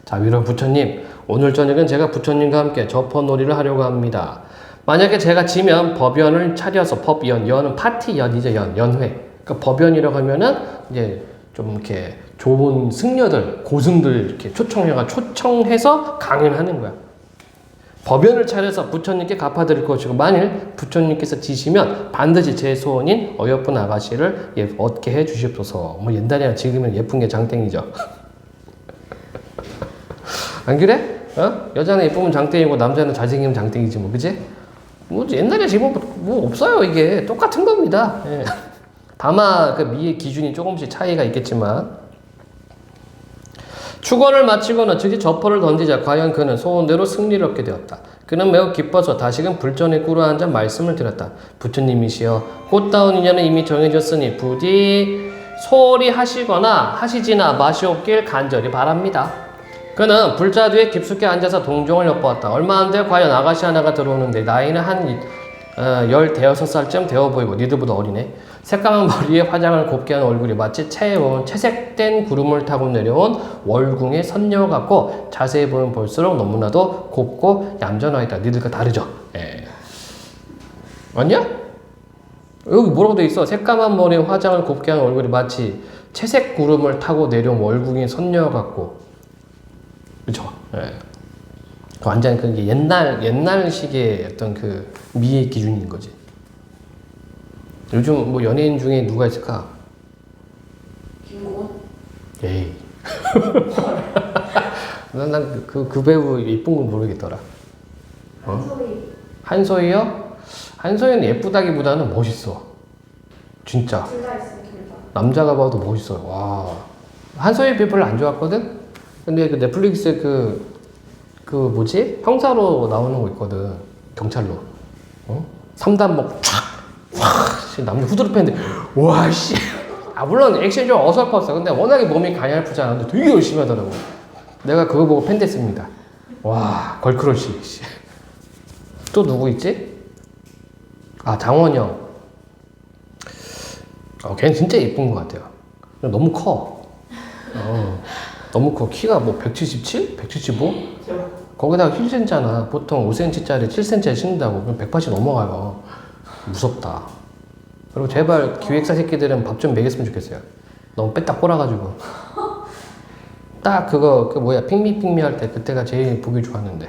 [SPEAKER 1] 자, 위로 부처님, 오늘 저녁은 제가 부처님과 함께 저포놀이를 하려고 합니다. 만약에 제가 지면 법연을 차려서 연은 파티 연이죠, 연회. 그러니까 법연이라고 하면은 이제 좀 이렇게 좋은 승려들, 고승들 이렇게 초청해서 강연하는 거야. 법연을 차려서 부처님께 갚아드릴 것이고 만일 부처님께서 지시면 반드시 제 소원인 어여쁜 아가씨를 얻게 해 주시옵소서. 뭐 옛날이나 지금은 예쁜 게 장땡이죠. 안 그래? 어? 여자는 예쁘면 장땡이고 남자는 잘생기면 장땡이지 뭐, 그지? 뭐 옛날에 지금 뭐 없어요. 이게 똑같은 겁니다. 예. 다만 그 미의 기준이 조금씩 차이가 있겠지만 축원을 마치고는 즉시 저포를 던지자 과연 그는 소원대로 승리를 얻게 되었다. 그는 매우 기뻐서 다시금 불전에 꿇어앉아 말씀을 드렸다. 부처님이시여, 꽃다운 인연은 이미 정해졌으니 부디 소홀히 하시거나 하시지나 마시옵길 간절히 바랍니다. 그는 불자 뒤에 깊숙이 앉아서 동정을 엿보았다. 얼마 안 돼 과연 아가씨 하나가 들어오는데 나이는 한 16살쯤 되어 보이고 니들보다 어리네. 새까만 머리에 화장을 곱게 한 얼굴이 마치 채색된 구름을 타고 내려온 월궁의 선녀 같고 자세히 보면 볼수록 너무나도 곱고 얌전하였다. 니들과 다르죠? 예. 맞냐? 여기 뭐라고 돼 있어? 새까만 머리에 화장을 곱게 한 얼굴이 마치 채색 구름을 타고 내려온 월궁의 선녀 같고, 그쵸? 예. 완전 그게 옛날식의 어떤 그 미의 기준인 거지. 요즘 뭐 연예인 중에 누가 있을까?
[SPEAKER 2] 김고은?
[SPEAKER 1] 에이. 난그 배우 예쁜 건 모르겠더라.
[SPEAKER 2] 한소희.
[SPEAKER 1] 한소희요? 한소희는 예쁘다기보다는 멋있어. 진짜.
[SPEAKER 2] 둘 다 있으면 둘 다.
[SPEAKER 1] 남자가 봐도 멋있어요. 와. 한소희 별로 안 좋았거든? 근데 그 넷플릭스 그 뭐지? 형사로 나오는 거 있거든. 경찰로. 어? 3단목 촥! 와! 남자 후드로 패는데, 와, 씨. 아, 물론 액션이 좀 어설펐어. 근데 워낙에 몸이 가냘프잖아. 근데 되게 열심히 하더라고. 내가 그거 보고 팬 됐습니다. 와, 걸크러쉬. 씨. 또 누구 있지? 아, 장원영. 걔는 진짜 예쁜 것 같아요. 너무 커. 너무 커. 키가 뭐 177? 175? 거기다가 힐 신잖아. 보통 5cm짜리 7cm에 신는다고. 그럼 180 넘어가요. 무섭다. 그리고 제발 기획사 새끼들은 밥 좀 먹였으면 좋겠어요. 너무 빼딱 꼬라가지고. 딱 그거, 그 뭐야, 핑미 할 때 그때가 제일 보기 좋았는데.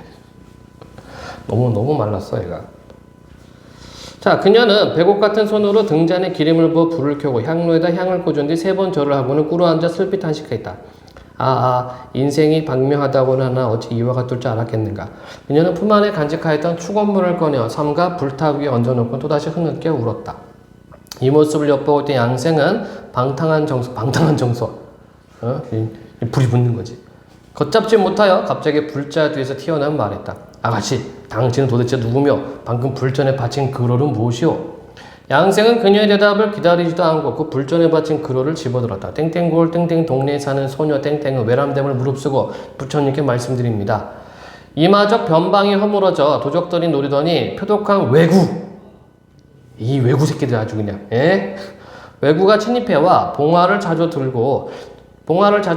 [SPEAKER 1] 너무 말랐어, 얘가. 자, 그녀는 배곡 같은 손으로 등잔에 기름을 부어 불을 켜고 향로에다 향을 꽂은 뒤 3번 절을 하고는 꿇어앉아 슬피 탄식했다. 인생이 박명하다고는 하나 어찌 이와 같을 줄 알았겠는가. 그녀는 품 안에 간직하였던 축원물을 꺼내 삼가 불탁 위에 얹어놓고 또다시 흐느껴 울었다. 이 모습을 엿보고 있던 양생은 방탕한 정서. 불이 붙는 거지. 걷잡지 못하여 갑자기 불자 뒤에서 튀어나와 말했다. 아가씨, 당신은 도대체 누구며 방금 불전에 바친 그로는 무엇이오? 양생은 그녀의 대답을 기다리지도 않고 그 불전에 바친 그로를 집어들었다. 땡땡골 땡땡 동네에 사는 소녀 땡땡은 외람됨을 무릅쓰고 부처님께 말씀드립니다. 이마적 변방이 허물어져 도적들이 노리더니 표독한 왜구. 이 왜구 새끼들 아주 그냥. 왜구가 침입해와 봉화를 자주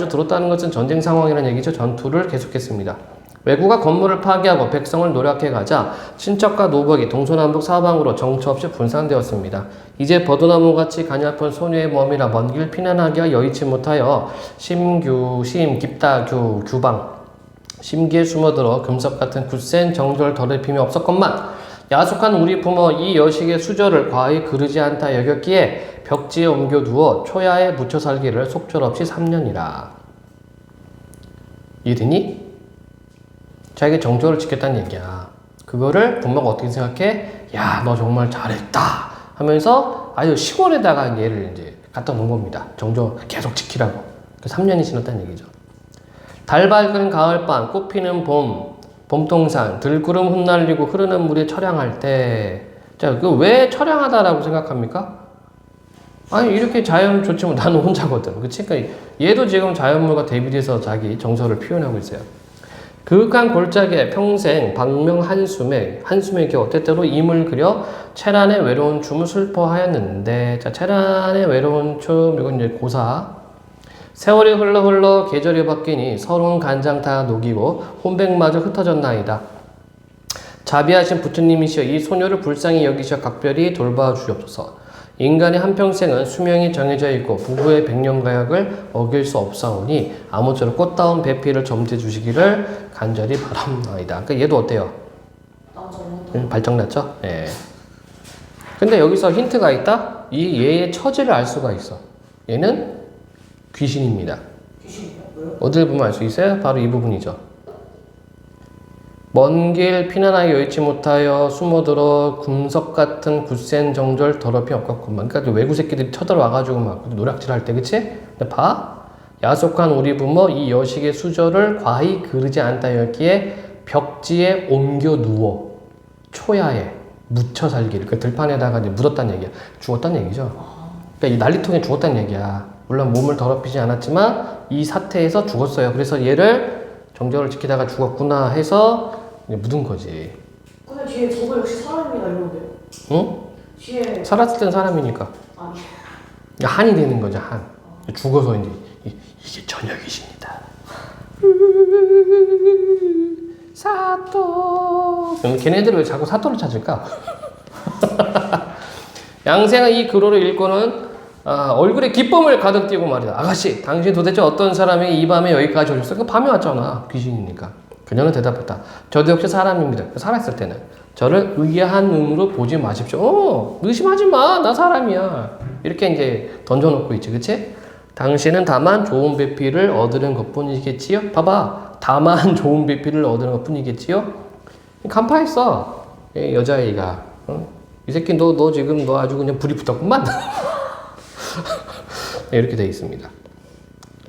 [SPEAKER 1] 들었다는 것은 전쟁 상황이라는 얘기죠. 전투를 계속했습니다. 왜구가 건물을 파괴하고 백성을 노략해 가자 친척과 노복이 동서남북 사방으로 정처 없이 분산되었습니다. 이제 버드나무같이 가냘픈 소녀의 몸이라 먼 길 피난하기가 여의치 못하여 규방 심기에 숨어들어 금석 같은 굳센 정절 더럽힘이 없었건만 야속한 우리 부모 이 여식의 수저를 과히 그르지 않다 여겼기에 벽지에 옮겨두어 초야에 묻혀 살기를 속절없이 3년이라. 이르니? 자기가 정조를 지켰다는 얘기야. 그거를 부모가 어떻게 생각해? 야, 너 정말 잘했다 하면서 아주 시골에다가 얘를 이제 갖다 놓은 겁니다. 정조 계속 지키라고. 3년이 지났다는 얘기죠. 달 밝은 가을밤, 꽃피는 봄동산, 들구름 흩날리고 흐르는 물이 처량할 때, 자, 그 왜 처량하다라고 생각합니까? 아니, 이렇게 자연 좋지 뭐 나는 혼자거든. 그치? 그러니까 얘도 지금 자연물과 대비돼서 자기 정서를 표현하고 있어요. 그윽한 골짜기에 평생 박명 한숨에 겨워 때때로 임을 그려 채란의 외로운 춤을 슬퍼하였는데, 자, 채란의 외로운 춤, 이건 이제 고사. 세월이 흘러 계절이 바뀌니 서러운 간장 다 녹이고 혼백마저 흩어졌나이다. 자비하신 부처님이시여 이 소녀를 불쌍히 여기셔 각별히 돌봐주옵소서. 인간의 한평생은 수명이 정해져 있고 부부의 백년가약을 어길 수 없사오니 아무쪼록 꽃다운 배필을 점태 주시기를 간절히 바랍나이다. 그러니까 얘도 어때요? 발정났죠? 예. 근데 여기서 힌트가 있다? 이 얘의 처지를 알 수가 있어. 얘는 귀신입니다.
[SPEAKER 2] 귀신이요? 왜요?
[SPEAKER 1] 어딜 보면 알 수 있어요? 바로 이 부분이죠. 먼 길 피난하여 여의치 못하여 숨어들어 금석 같은 굳센 정절 더럽히 없겠구만. 그러니까 외구 새끼들이 쳐들어와가지고 막 노략질 할 때, 그치? 근데 봐. 야속한 우리 부모 이 여식의 수저를 과히 그르지 않다였기에 벽지에 옮겨 누워 초야에 묻혀 살기를. 그 들판에다가 이제 묻었다는 얘기야. 죽었다는 얘기죠. 그러니까 이 난리통에 죽었다는 얘기야. 물론 몸을 더럽히지 않았지만 이 사태에서 죽었어요. 그래서 얘를 정절을 지키다가 죽었구나 해서 묻은 거지.
[SPEAKER 2] 근데 뒤에 저거 역시 사람이다 이러는데요?
[SPEAKER 1] 응?
[SPEAKER 2] 뒤에
[SPEAKER 1] 살았을 땐 사람이니까.
[SPEAKER 2] 아니
[SPEAKER 1] 한이 되는 거죠, 한. 죽어서 이제 이게 저녁이십니다. 사또. 그럼 걔네들 왜 자꾸 사또를 찾을까? 양생은 이 글호를 읽고는 얼굴에 기쁨을 가득 띄고 말이다. 아가씨, 당신 도대체 어떤 사람이 이 밤에 여기까지 오셨어? 그 밤에 왔잖아. 귀신이니까. 그녀는 대답했다. 저도 역시 사람입니다. 살아있을 때는. 저를 의아한 눈으로 보지 마십시오. 의심하지 마. 나 사람이야. 이렇게 이제 던져놓고 있지. 그치? 당신은 다만 좋은 배필을 얻으는 것 뿐이겠지요? 봐봐. 다만 좋은 배필을 얻으는 것 뿐이겠지요? 간파했어. 여자애가. 이 새끼 너 지금 너 아주 그냥 불이 붙었구만. 이렇게 되어 있습니다.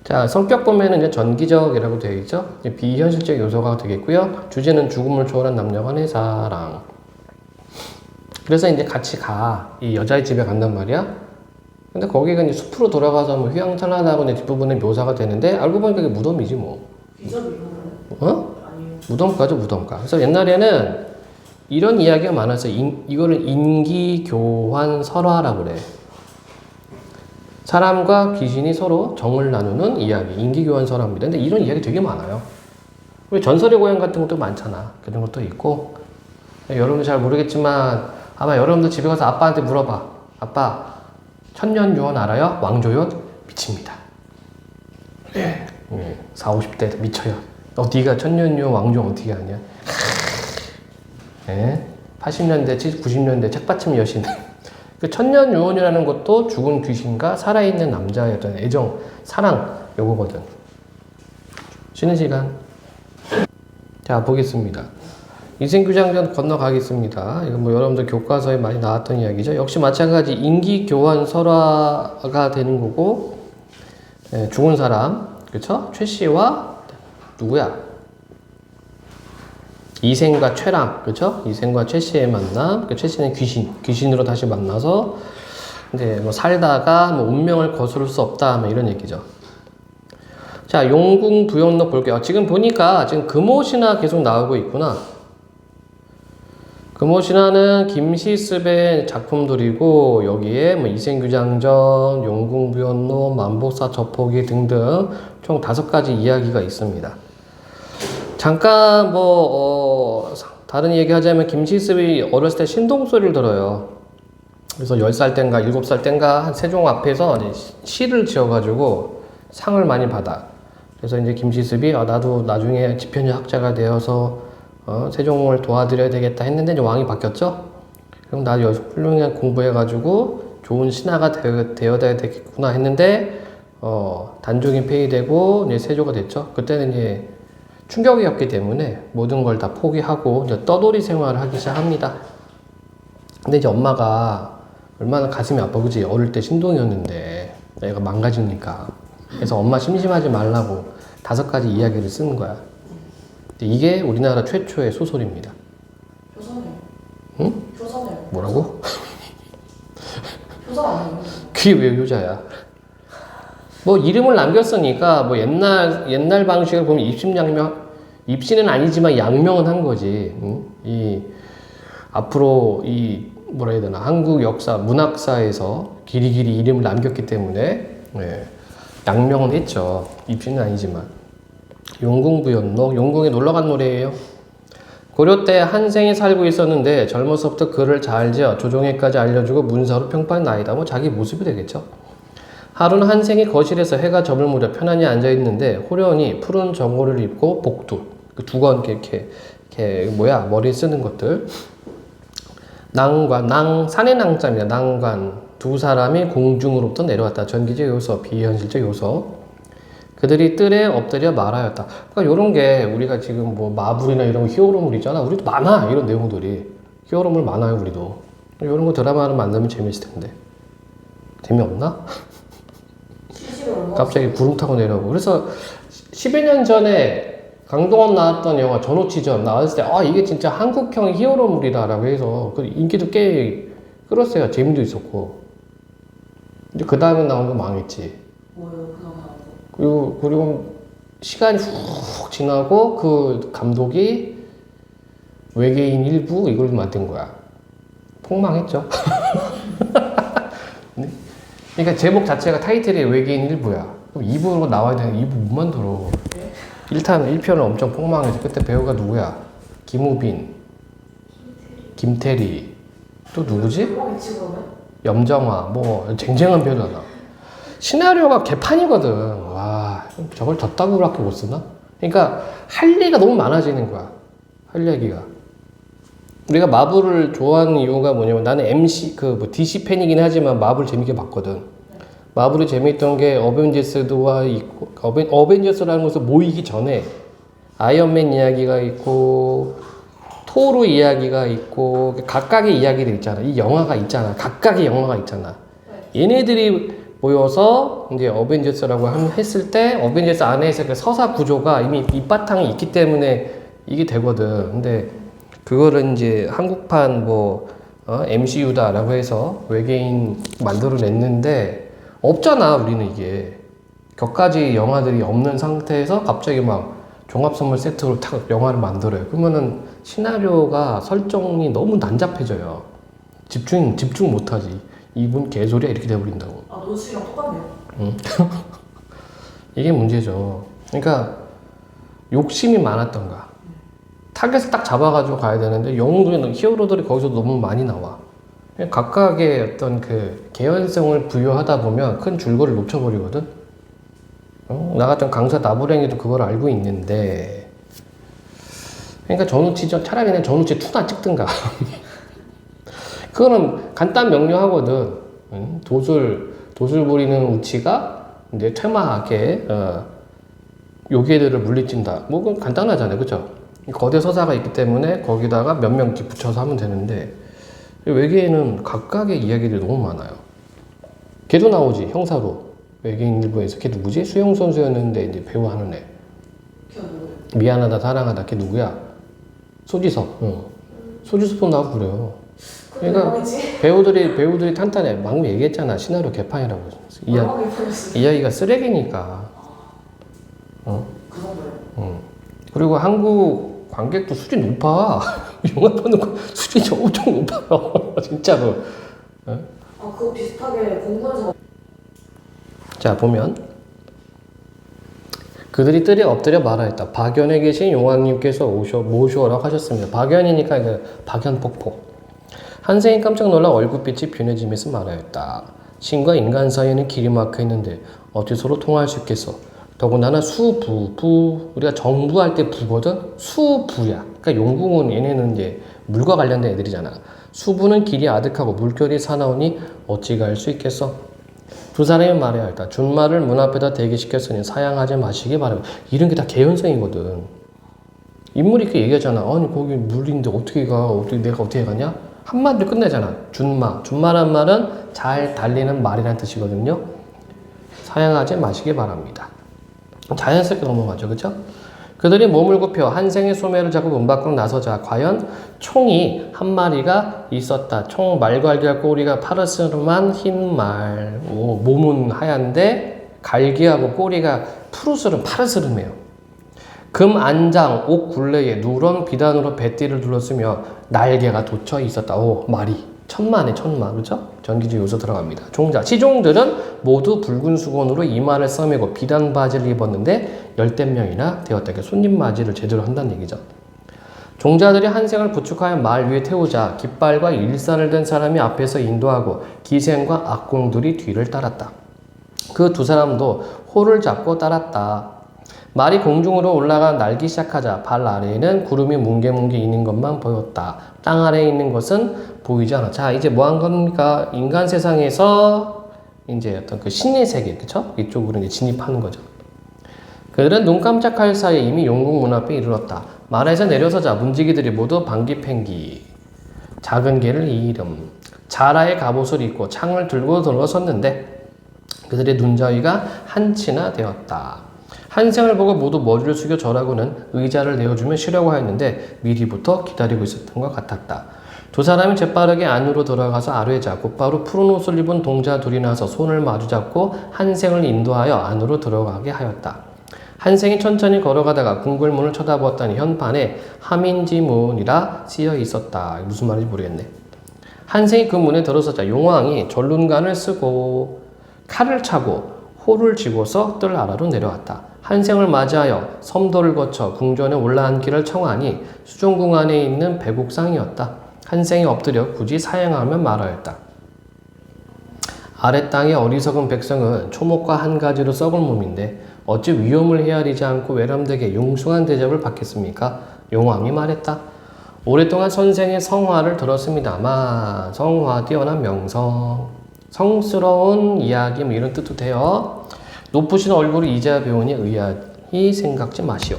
[SPEAKER 1] 자, 성격 보면은 이제 전기적이라고 되어 있죠. 이제 비현실적 요소가 되겠고요. 주제는 죽음을 초월한 남녀 간의 사랑. 그래서 이제 같이 가. 이 여자의 집에 간단 말이야. 근데 거기가 이제 숲으로 돌아가서 뭐 휘황찬란하고 이제 뒷부분에 묘사가 되는데 알고 보니까 그게 무덤이지 뭐.
[SPEAKER 2] 비전이요?
[SPEAKER 1] 어?
[SPEAKER 2] 아니요.
[SPEAKER 1] 무덤가죠, 무덤가. 그래서 옛날에는 이런 이야기가 많았어요. 이거를 인기교환 설화라고 그래. 사람과 귀신이 서로 정을 나누는 이야기, 인기교환 설화입니다. 근데 이런 이야기 되게 많아요. 우리 전설의 고향 같은 것도 많잖아. 그런 것도 있고. 여러분들 잘 모르겠지만 아마 여러분들 집에 가서 아빠한테 물어봐. 아빠, 천년유언 알아요? 왕조연? 미칩니다. 네. 40, 50대 미쳐요. 네가 천년유언 왕조 어떻게 아냐? 네. 80년대, 90년대 책받침 여신. 그 천년유언이라는 것도 죽은 귀신과 살아있는 남자의 어떤 애정, 사랑, 요거거든. 쉬는 시간. 자, 보겠습니다. 인생규장전 건너가겠습니다. 이건 뭐 여러분들 교과서에 많이 나왔던 이야기죠. 역시 마찬가지 인기교환 설화가 되는 거고, 죽은 사람, 그쵸? 최 씨와 누구야? 이생과 최랑, 그쵸? 이생과 최 씨의 만남. 최 씨는 귀신으로 다시 만나서 이제 뭐 살다가 뭐 운명을 거스를 수 없다, 뭐 이런 얘기죠. 자, 용궁부연록 볼게요. 지금 보니까 지금 금오신화 계속 나오고 있구나. 금오신화는 김시습의 작품들이고 여기에 뭐 이생규장전, 용궁부연록, 만복사 저포기 등등 총 5가지 이야기가 있습니다. 잠깐 다른 얘기 하자면 김시습이 어렸을 때 신동소리를 들어요. 그래서 10살 땐가 7살 땐가 한 세종 앞에서 시를 지어가지고 상을 많이 받아. 그래서 이제 김시습이 나도 나중에 지편의 학자가 되어서 세종을 도와드려야 되겠다 했는데 이제 왕이 바뀌었죠. 그럼 나 훌륭하게 공부해가지고 좋은 신하가 되어야 되겠구나 했는데 단종이 폐위되고 이제 세조가 됐죠. 그때는 이제 충격이었기 때문에 모든 걸 다 포기하고 이제 떠돌이 생활을 하기 시작합니다. 근데 이제 엄마가 얼마나 가슴이 아파, 그지? 어릴 때 신동이었는데 애가 망가지니까. 그래서 엄마 심심하지 말라고 5가지 이야기를 쓰는 거야. 이게 우리나라 최초의 소설입니다.
[SPEAKER 2] 조선에.
[SPEAKER 1] 응?
[SPEAKER 2] 조선에.
[SPEAKER 1] 뭐라고?
[SPEAKER 2] 조선 아니에요?
[SPEAKER 1] 그게 왜 효자야? 뭐 이름을 남겼으니까 뭐 옛날 방식을 보면 입시는 아니지만 양명은 한 거지. 응? 앞으로 뭐라 해야 되나, 한국 역사, 문학사에서 길이길이 이름을 남겼기 때문에 양명은 했죠. 입시는 아니지만. 용궁부연록, 용궁에 놀러간 노래예요. 고려 때 한생이 살고 있었는데 젊어서부터 글을 잘 지어 조종에까지 알려주고 문서로 평판 나이다. 뭐 자기 모습이 되겠죠. 하루는 한생이 거실에서 해가 져물 무렵 편안히 앉아있는데 호련히 푸른 정오를 입고 복두, 그 두건 이렇게 머리에 쓰는 것들, 낭관, 산의 낭자입니다. 낭관, 두 사람이 공중으로부터 내려왔다. 전기적 요소, 비현실적 요소. 그들이 뜰에 엎드려 말하였다. 그러니까 이런 게 우리가 지금 뭐 마블이나 이런 히어로물 있잖아. 우리도 많아, 이런 내용들이. 히어로물 많아요, 우리도. 이런 거 드라마를 만들면 재밌을 텐데. 재미없나? 갑자기 구름 타고 내려오고. 그래서 10여 년 전에 강동원 나왔던 영화 전우치전 나왔을 때 이게 진짜 한국형 히어로물이다라고 해서 그 인기도 꽤 끌었어요. 재미도 있었고. 근데 그 다음에 나온 거 망했지.
[SPEAKER 2] 뭐예요? 그 영화.
[SPEAKER 1] 그리고 시간이 훅 지나고 그 감독이 외계인 일부 이걸 만든 거야. 폭망했죠. 그러니까 제목 자체가 타이틀이 외계인 일부야. 그럼 2부로 나와야 되는데 2부 못 만들어.
[SPEAKER 2] 네?
[SPEAKER 1] 1편은 엄청 폭망해서 그때 배우가 누구야? 김우빈, 김태리, 또 누구지?
[SPEAKER 2] 뭐겠지 그러면?
[SPEAKER 1] 염정아, 뭐 쟁쟁한 배우잖아. 시나리오가 개판이거든. 와, 저걸 덧다구밖에 못 쓰나? 그러니까 할 얘기가 너무 많아지는 거야. 할 얘기가. 우리가 마블을 좋아하는 이유가 뭐냐면 나는 DC 팬이긴 하지만 마블 재밌게 봤거든. 마블이 재밌던 게 어벤져스와 있고 어벤져스라는 것을 모이기 전에 아이언맨 이야기가 있고 토르 이야기가 있고 각각의 이야기들 있잖아. 이 영화가 있잖아. 각각의 영화가 있잖아. 얘네들이 모여서 이제 어벤져스라고 했을 때 어벤져스 안에서 그 서사 구조가 이미 밑바탕이 있기 때문에 이게 되거든. 근데 그거를 이제 한국판 MCU다라고 해서 외계인 만들어냈는데 없잖아. 우리는 이게 격가지 영화들이 없는 상태에서 갑자기 막 종합선물 세트로 탁 영화를 만들어요. 그러면은 시나리오가 설정이 너무 난잡해져요. 집중 못하지. 이분 개소리야 이렇게 돼버린다고.
[SPEAKER 2] 아, 노스랑 똑같네요.
[SPEAKER 1] 응. 이게 문제죠. 그러니까 욕심이 많았던 거야. 타겟을 딱 잡아가지고 가야 되는데 영웅들이 히어로들이 거기서 너무 많이 나와. 각각의 어떤 그 개연성을 부여하다 보면 큰 줄거리를 놓쳐버리거든. 나 같은 강사 나부랭이도 그걸 알고 있는데, 그러니까 차라리 그냥 전우치 2나 찍든가. 그거는 간단 명료하거든. 도술 부리는 우치가 이제 퇴마하게 요괴들을 물리친다. 뭐 그건 간단하잖아요, 그렇죠? 거대 서사가 있기 때문에 거기다가 몇 명 붙여서 하면 되는데 외계에는 각각의 이야기들이 너무 많아요. 걔도 나오지, 형사로. 외계인 일부에서 걔 누구지? 수영 선수였는데 이제 배우 하는 애.
[SPEAKER 2] 걔 누구예요?
[SPEAKER 1] 미안하다 사랑하다 걔 누구야? 소지섭. 소지섭도 나오고 그래요. 그러니까 배우들이 탄탄해. 방금 얘기했잖아. 시나리오 개판이라고. 이야기가 쓰레기니까.
[SPEAKER 2] 그 정도예요?
[SPEAKER 1] 그리고 한국 관객도 수준 높아. 영화 보는 거 수준이 엄청 높아요. 진짜로.
[SPEAKER 2] 아, 그거 비슷하게 공부해서.
[SPEAKER 1] 자, 보면 그들이 뜰에 엎드려 말하였다. 박연에 계신 용왕님께서 모셔오라고 하셨습니다. 박연이니까 박연폭포. 한생이 깜짝 놀라 얼굴빛이 빈해지면서 말하였다. 신과 인간 사이에는 길이 막혀 있는데 어찌 서로 통화할 수 있겠어. 더군다나 우리가 정부할 때 부거든? 수부야. 그러니까 용궁은 얘네는 이제 물과 관련된 애들이잖아. 수부는 길이 아득하고 물결이 사나우니 어찌 갈 수 있겠어? 두 사람이 말하였다. 준말을 문 앞에다 대기시켰으니 사양하지 마시기 바랍니다. 이런 게 다 개연성이거든. 인물이 이렇게 얘기하잖아. 아니 거기 물인데 어떻게 내가 어떻게 가냐? 한마디로 끝내잖아. 준마란 말은 잘 달리는 말이라는 뜻이거든요. 사양하지 마시기 바랍니다. 자연스럽게 넘어가죠. 그쵸? 그들이 몸을 굽혀 한생의 소매를 잡고 문 밖으로 나서자 과연 총이 한 마리가 있었다. 총 말갈기와 꼬리가 파르스름한 흰 말. 몸은 하얀데 갈기하고 꼬리가 파르스름해요. 금 안장 옥 굴레에 누런 비단으로 배띠를 둘렀으며 날개가 돋쳐 있었다. 말이 천마, 그렇죠? 전기지 요소 들어갑니다. 종자, 시종들은 모두 붉은 수건으로 이마를 써매고 비단 바지를 입었는데 열댓 명이나 되었다. 손님 맞이를 제대로 한다는 얘기죠. 종자들이 한생을 부축하여 말 위에 태우자 깃발과 일산을 든 사람이 앞에서 인도하고 기생과 악공들이 뒤를 따랐다. 그 두 사람도 호를 잡고 따랐다. 말이 공중으로 올라가 날기 시작하자 발 아래에는 구름이 뭉게뭉게 있는 것만 보였다. 땅 아래에 있는 것은 보이지 않아. 자, 이제 뭐 한 겁니까? 인간 세상에서 이제 어떤 그 신의 세계, 그쵸? 이쪽으로 이제 진입하는 거죠. 그들은 눈 깜짝할 사이에 이미 용궁 문 앞에 이르렀다. 말에서 내려서자 문지기들이 모두 방귀팽기, 작은 개를 이름, 자라의 갑옷을 입고 창을 들고 들어섰는데 그들의 눈자위가 한치나 되었다. 한생을 보고 모두 머리를 숙여 절하고는 의자를 내어주며 쉬려고 하였는데 미리부터 기다리고 있었던 것 같았다. 두 사람이 재빠르게 안으로 들어가서 아뢰자 곧바로 푸른 옷을 입은 동자 둘이 나서 손을 마주잡고 한생을 인도하여 안으로 들어가게 하였다. 한생이 천천히 걸어가다가 궁궐문을 쳐다보았더니 현판에 하민지문이라 쓰여 있었다. 무슨 말인지 모르겠네. 한생이 그 문에 들어서자 용왕이 전륜관을 쓰고 칼을 차고 호를 쥐고서 뜰 아래로 내려왔다. 한생을 맞이하여 섬도를 거쳐 궁전에 올라앉기를 청하니 수종궁 안에 있는 배국상이었다. 한생이 엎드려 굳이 사양하며 말하였다. 아래 땅의 어리석은 백성은 초목과 한 가지로 썩을 몸인데 어찌 위험을 헤아리지 않고 외람되게 융숭한 대접을 받겠습니까? 용왕이 말했다. 오랫동안 선생의 성화를 들었습니다만 성화 뛰어난 명성, 성스러운 이야기 뭐 이런 뜻도 돼요. 높으신 얼굴을 이제야 배우니 의아히 생각지 마시오.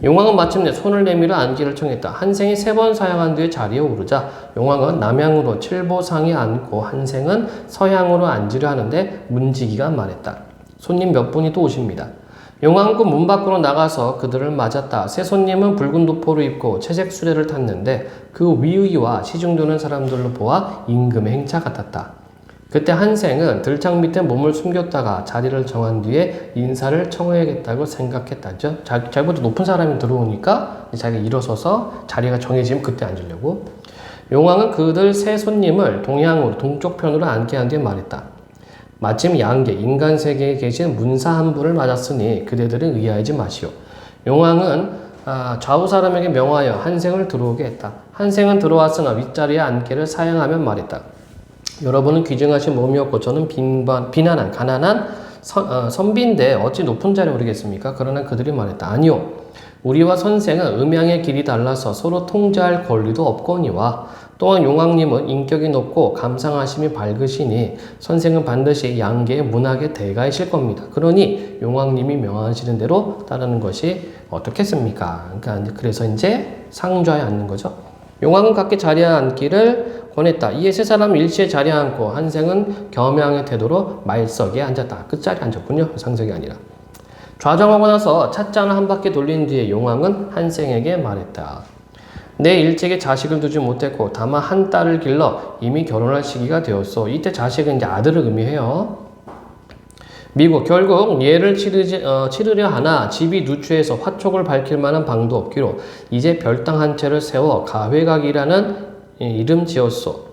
[SPEAKER 1] 용왕은 마침내 손을 내밀어 앉기를 청했다. 한생이 3번 사양한 뒤에 자리에 오르자 용왕은 남향으로 칠보상에 앉고 한생은 서향으로 앉으려 하는데 문지기가 말했다. 손님 몇 분이 또 오십니다. 용왕은 그 문 밖으로 나가서 그들을 맞았다. 새 손님은 붉은 도포를 입고 채색 수레를 탔는데 그 위의와 시중도는 사람들로 보아 임금의 행차 같았다. 그때 한생은 들창 밑에 몸을 숨겼다가 자리를 정한 뒤에 인사를 청해야겠다고 생각했다죠. 자기보다 높은 사람이 들어오니까 자기가 일어서서 자리가 정해지면 그때 앉으려고. 용왕은 그들 세 손님을 동향으로 동쪽 편으로 앉게 한 뒤에 말했다. 마침 양계 인간 세계에 계신 문사 한 분을 맞았으니 그대들은 의아하지 마시오. 용왕은 좌우 사람에게 명하여 한생을 들어오게 했다. 한생은 들어왔으나 윗자리에 앉기를 사양하며 말했다. 여러분은 귀중하신 몸이었고 저는 비난한 가난한 선비인데 어찌 높은 자리에 오르겠습니까? 그러나 그들이 말했다. 아니요. 우리와 선생은 음양의 길이 달라서 서로 통제할 권리도 없거니와 또한 용왕님은 인격이 높고 감상하심이 밝으시니 선생은 반드시 양계의 문학의 대가이실 겁니다. 그러니 용왕님이 명하시는 대로 따르는 것이 어떻겠습니까? 그러니까 그래서 이제 상좌에 앉는 거죠. 용왕은 각기 자리에 앉기를 권했다. 이에 세 사람은 일시에 자리에 앉고 한생은 겸양의 태도로 말석에 앉았다. 끝자리에 앉았군요. 상석이 아니라. 좌정하고 나서 찻잔을 한 바퀴 돌린 뒤에 용왕은 한생에게 말했다. 내 일찍이 자식을 두지 못했고 다만 한 딸을 길러 이미 결혼할 시기가 되었소. 이때 자식은 이제 아들을 의미해요. 미국 결국 예를 치르려 하나 집이 누추해서 화촉을 밝힐 만한 방도 없기로 이제 별당 한 채를 세워 가회각이라는 이름 지었소.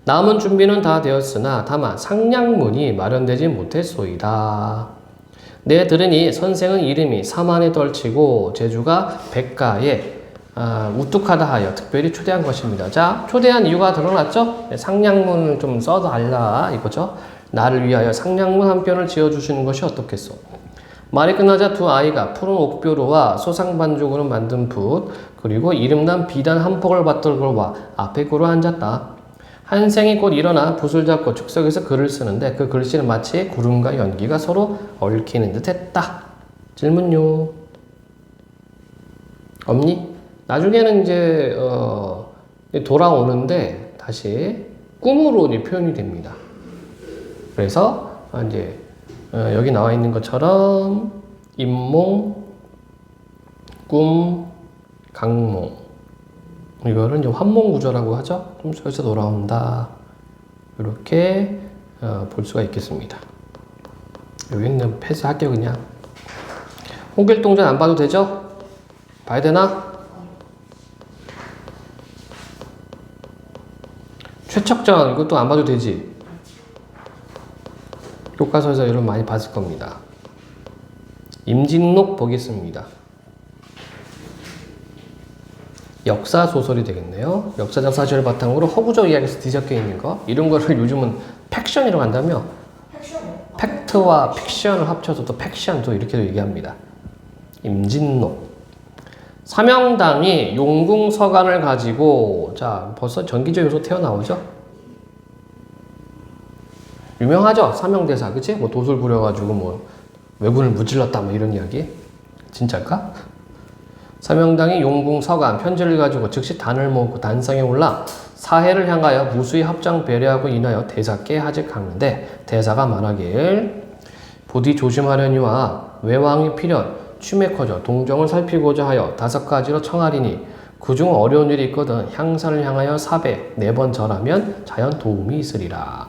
[SPEAKER 1] 남은 준비는 다 되었으나 다만 상량문이 마련되지 못했소이다. 내 들으니 선생은 이름이 사만에 떨치고 제주가 백가에 우뚝하다 하여 특별히 초대한 것입니다. 자, 초대한 이유가 드러났죠? 상량문을 좀 써달라 이거죠. 나를 위하여 상량문 한 편을 지어주시는 것이 어떻겠소? 말이 끝나자 두 아이가 푸른 옥뷰로와 소상반죽으로 만든 붓 그리고 이름난 비단 한 폭을 받들고 와 앞에 꿇어 앉았다. 한생이 곧 일어나 붓을 잡고 즉석에서 글을 쓰는데 그 글씨는 마치 구름과 연기가 서로 얽히는 듯 했다. 질문요. 없니? 나중에는 이제 돌아오는데 다시 꿈으로 이제 표현이 됩니다. 그래서 이제 여기 나와 있는 것처럼 임몽, 꿈, 강몽 이거를 이제 환몽구조라고 하죠. 꿈속에서 돌아온다. 이렇게 볼 수가 있겠습니다. 여기는 패스할게요 그냥. 홍길동전 안 봐도 되죠? 봐야 되나? 최척전 이것도 안 봐도 되지? 교과서에서 여러분 많이 봤을 겁니다. 임진록 보겠습니다. 역사 소설이 되겠네요. 역사적 사실을 바탕으로 허구적 이야기에서 뒤섞여 있는 거 이런 거를 요즘은 팩션이라고 한다며 팩트와 픽션을 합쳐서 또 팩션 또 이렇게도 얘기합니다. 임진록 삼영당이 용궁서관을 가지고 자 벌써 전기적 요소 튀어나오죠. 유명하죠. 삼영대사 그치? 뭐 도술 부려가지고 뭐 왜군을 무찔렀다 뭐 이런 이야기 진짜일까? 삼영당이 용궁서관 편지를 가지고 즉시 단을 모으고 단상에 올라 사해를 향하여 무수히 합장 배려하고 인하여 대사께 하직하는데 대사가 말하길 부디 조심하려니와 외왕이 필연 취매 커져 동정을 살피고자 하여 5가지로 청하리니 그중 어려운 일이 있거든 향사를 향하여 4배 4번 절하면 자연 도움이 있으리라.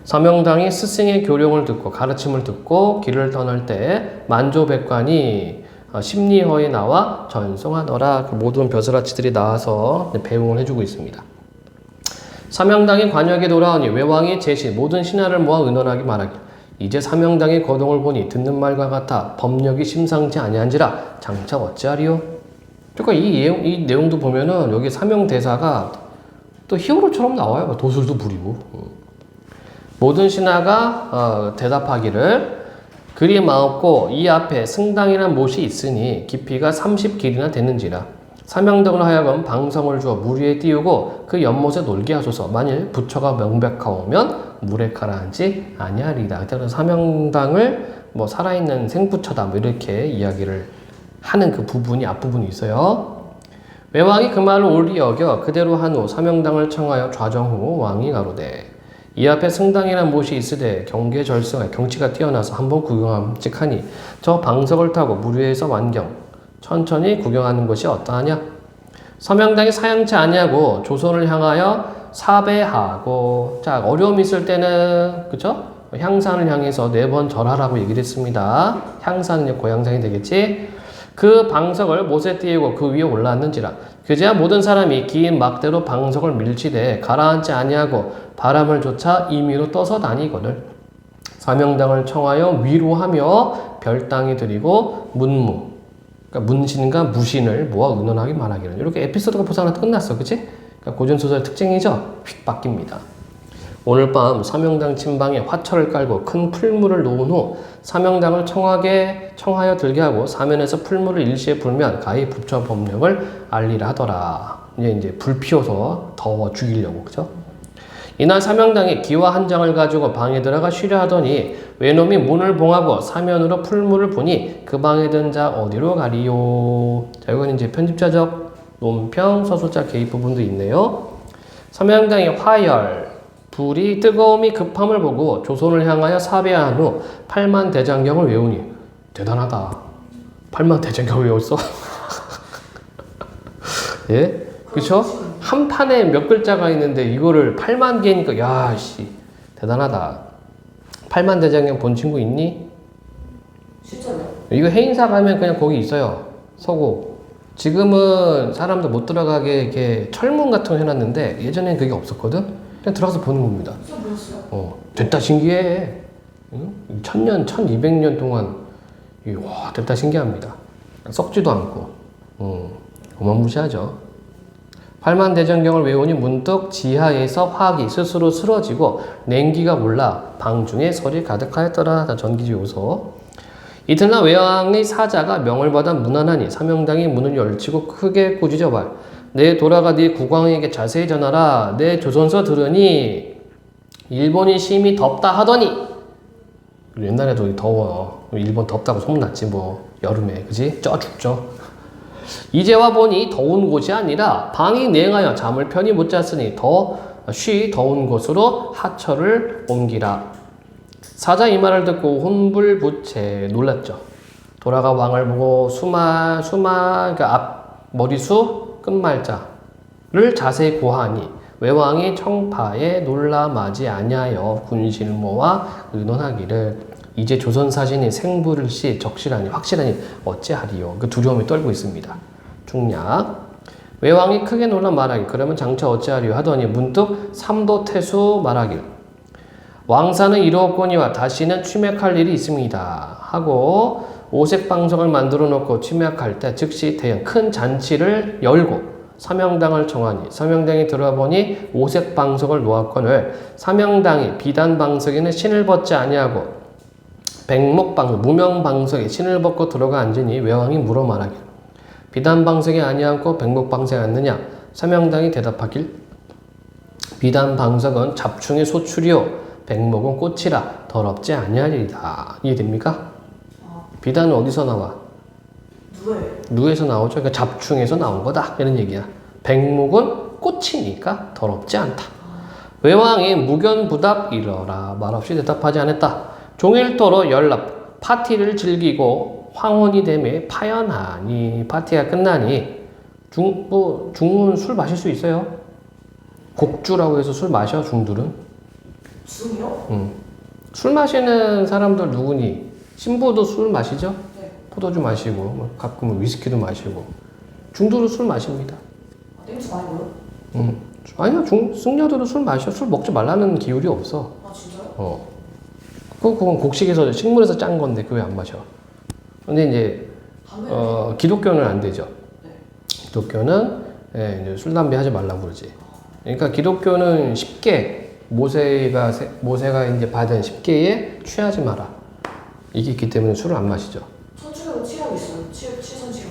[SPEAKER 1] 삼영당이 스승의 교령을 듣고 가르침을 듣고 길을 떠날 때 만조백관이 심리허에 나와 전송하더라. 그 모든 벼슬아치들이 나와서 배웅을 해주고 있습니다. 삼영당이 관역에 돌아오니 외왕이 제시 모든 신하를 모아 의논하기 말하기 이제 삼영당의 거동을 보니 듣는 말과 같아 법력이 심상치 아니한지라 장차 어찌하리요? 그러니까 이 내용도 보면은 여기 삼영대사가 또 히어로처럼 나와요. 도술도 부리고. 모든 신하가 대답하기를 그리 마옵고 이 앞에 승당이란 못이 있으니 깊이가 30길이나 되는지라 사명덕을 하여금 방성을 주어 물 위에 띄우고 그 연못에 놀게 하소서. 만일 부처가 명백하오면 물에 가라앉지 아니하리다. 그래서 사명당을 뭐 살아있는 생부처다 뭐 이렇게 이야기를 하는 그 부분이 앞부분이 있어요. 외왕이 그 말을 옳리 여겨 그대로 한 후 사명당을 청하여 좌정 후 왕이 가로되 이 앞에 승당이란 못이 있으되 경계절성에 경치가 뛰어나서 한번 구경함직하니 저 방석을 타고 물 위에서 완경 천천히 구경하는 것이 어떠하냐. 서명당이 사양치 아니하고 조선을 향하여 사배하고 자 어려움이 있을 때는 그쵸? 향산을 향해서 4번 절하라고 얘기를 했습니다. 향산은 고향산이 되겠지. 그 방석을 못에 띄우고 그 위에 올라앉는지라 그제야 모든 사람이 긴 막대로 방석을 밀치되 가라앉지 아니하고 바람을 쫓아 임의로 떠서 다니거늘 사명당을 청하여 위로하며 별당이 드리고 문무 그러니까 문신과 무신을 모아 의논하게 말하기를 이렇게 에피소드가 벌써 하나 끝났어 그치? 그러니까 고전소설의 특징이죠. 휙 바뀝니다. 오늘 밤 사명당 침방에 화철을 깔고 큰 풀물을 놓은 후 사명당을 청하여 들게 하고 사면에서 풀물을 일시에 불면 가히 부처 법력을 알리라 하더라. 이제 불 피워서 더워 죽이려고 그죠? 이날 사명당이 기와 한 장을 가지고 방에 들어가 쉬려 하더니 외놈이 문을 봉하고 사면으로 풀물을 보니 그 방에 든 자 어디로 가리요? 자, 이건 이제 편집자적 논평 서술자 개입 부분도 있네요. 사명당의 화열 불이 뜨거움이 급함을 보고 조선을 향하여 사배한 후 8만 대장경을 외우니 대단하다. 8만 대장경을 외웠어? 예? 그쵸? 한 판에 몇 글자가 있는데 이거를 8만 개니까 야씨 대단하다. 8만 대장경 본 친구 있니?
[SPEAKER 2] 진짜요?
[SPEAKER 1] 이거 해인사 가면 그냥 거기 있어요. 서고. 지금은 사람들 못 들어가게 이렇게 철문 같은 거 해놨는데 예전엔 그게 없었거든? 그냥 들어가서 보는 겁니다.
[SPEAKER 2] 진짜 몰랐어요.
[SPEAKER 1] 됐다 신기해. 응? 1000년, 1200년 동안 와 됐다 신기합니다. 썩지도 않고 어마무시하죠. 8만 대장경을 외우니 문득 지하에서 화기 스스로 쓰러지고 냉기가 올라 방중에 설이 가득하였더라. 전기지 요소. 이튿날 외왕의 사자가 명을 받아 문안하니 사명당이 문을 열치고 크게 꾸짖어 발. 내 돌아가 네 국왕에게 자세히 전하라. 내 조선서 들으니 일본이 심히 덥다 하더니 옛날에도 더워. 일본 덥다고 소문났지 뭐 여름에 그지? 쪄 죽죠. 이제와 보니 더운 곳이 아니라 방이 냉하여 잠을 편히 못 잤으니 더운 곳으로 하철을 옮기라. 사자 이 말을 듣고 혼불부채 놀랐죠. 돌아가 왕을 보고 그러니까 머리수 끝말자를 자세히 고하니 외왕이 청파에 놀라마지 아니하여 군실모와 의논하기를 이제 조선사신이 생부를시 적실하니 확실하니 어찌하리요. 그 두려움이 떨고 있습니다. 중략 외왕이 크게 놀라 말하기 그러면 장차 어찌하리요 하더니 문득 삼도태수 말하길 왕사는 이루었거니와 다시는 취맥할 일이 있습니다 하고 오색방석을 만들어 놓고 취맥할 때 즉시 대형 큰 잔치를 열고 사명당을 청하니 사명당이 들어와 보니 오색방석을 놓았거늘 사명당이 비단방석에는 신을 벗지 아니하고 백목방석, 무명방석에 신을 벗고 들어가 앉으니 외왕이 물어 말하길 비단방석에 아니하고 백목방석에 앉느냐? 사명당이 대답하길 비단방석은 잡충의 소출이요 백목은 꽃이라 더럽지 아니하리이다. 이해됩니까? 비단은 어디서 나와? 누에서 나오죠. 그러니까 잡충에서 나온 거다 이런 얘기야. 백목은 꽃이니까 더럽지 않다. 외왕이 무견부답 이러라 말없이 대답하지 않았다. 종일토록 연락 파티를 즐기고 황혼이 되매 파연하니 파티가 끝나니 중은 술 마실 수 있어요. 곡주라고 해서 술 마셔 중들은.
[SPEAKER 2] 중이요?
[SPEAKER 1] 술 마시는 사람들 누구니? 신부도 술 마시죠?
[SPEAKER 2] 네.
[SPEAKER 1] 포도주 마시고 뭐 가끔은 위스키도 마시고 중들은 술 마십니다.
[SPEAKER 2] 땡스 많이 먹어요?
[SPEAKER 1] 아니요 승려들도 술 마셔. 술 먹지 말라는 기율이 없어.
[SPEAKER 2] 아 진짜요?
[SPEAKER 1] 그건 곡식에서 식물에서 짠 건데 그거 왜 안 마셔? 근데 이제 기독교는 안 되죠.
[SPEAKER 2] 네.
[SPEAKER 1] 기독교는 이제 술 담배 하지 말라고 그러지. 그러니까 기독교는 쉽게 모세가 이제 받은 10계에 취하지 마라. 이게 있기 때문에 술을 안 마시죠.
[SPEAKER 2] 천주교도 치약이 있어요. 치선 치약.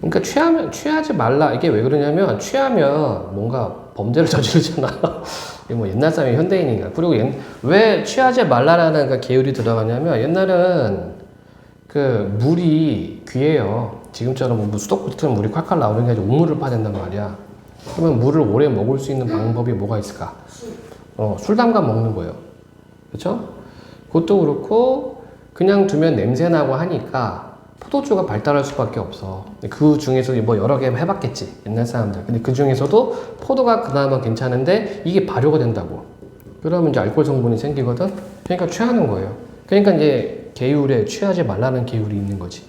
[SPEAKER 1] 그러니까 취하지 말라. 이게 왜 그러냐면 취하면 뭔가 범죄를 저지르잖아. 이게 뭐 옛날 사람이 현대인인가. 그리고 왜 취하지 말라라는 그 계율이 들어가냐면 옛날은 그 물이 귀해요. 지금처럼 뭐 수도꼭지 틀면 물이 콸콸 나오는 게 아니라 우물을 파야 된단 말이야. 그러면 물을 오래 먹을 수 있는 방법이 뭐가 있을까? 술 담가 먹는 거예요. 그렇죠? 그것도 그렇고 그냥 두면 냄새 나고 하니까 포도주가 발달할 수밖에 없어. 그 중에서 뭐 여러 개 해봤겠지, 옛날 사람들. 근데 그 중에서도 포도가 그나마 괜찮은데 이게 발효가 된다고. 그러면 이제 알코올 성분이 생기거든. 그러니까 취하는 거예요. 그러니까 이제 계율에 취하지 말라는 계율이 있는 거지.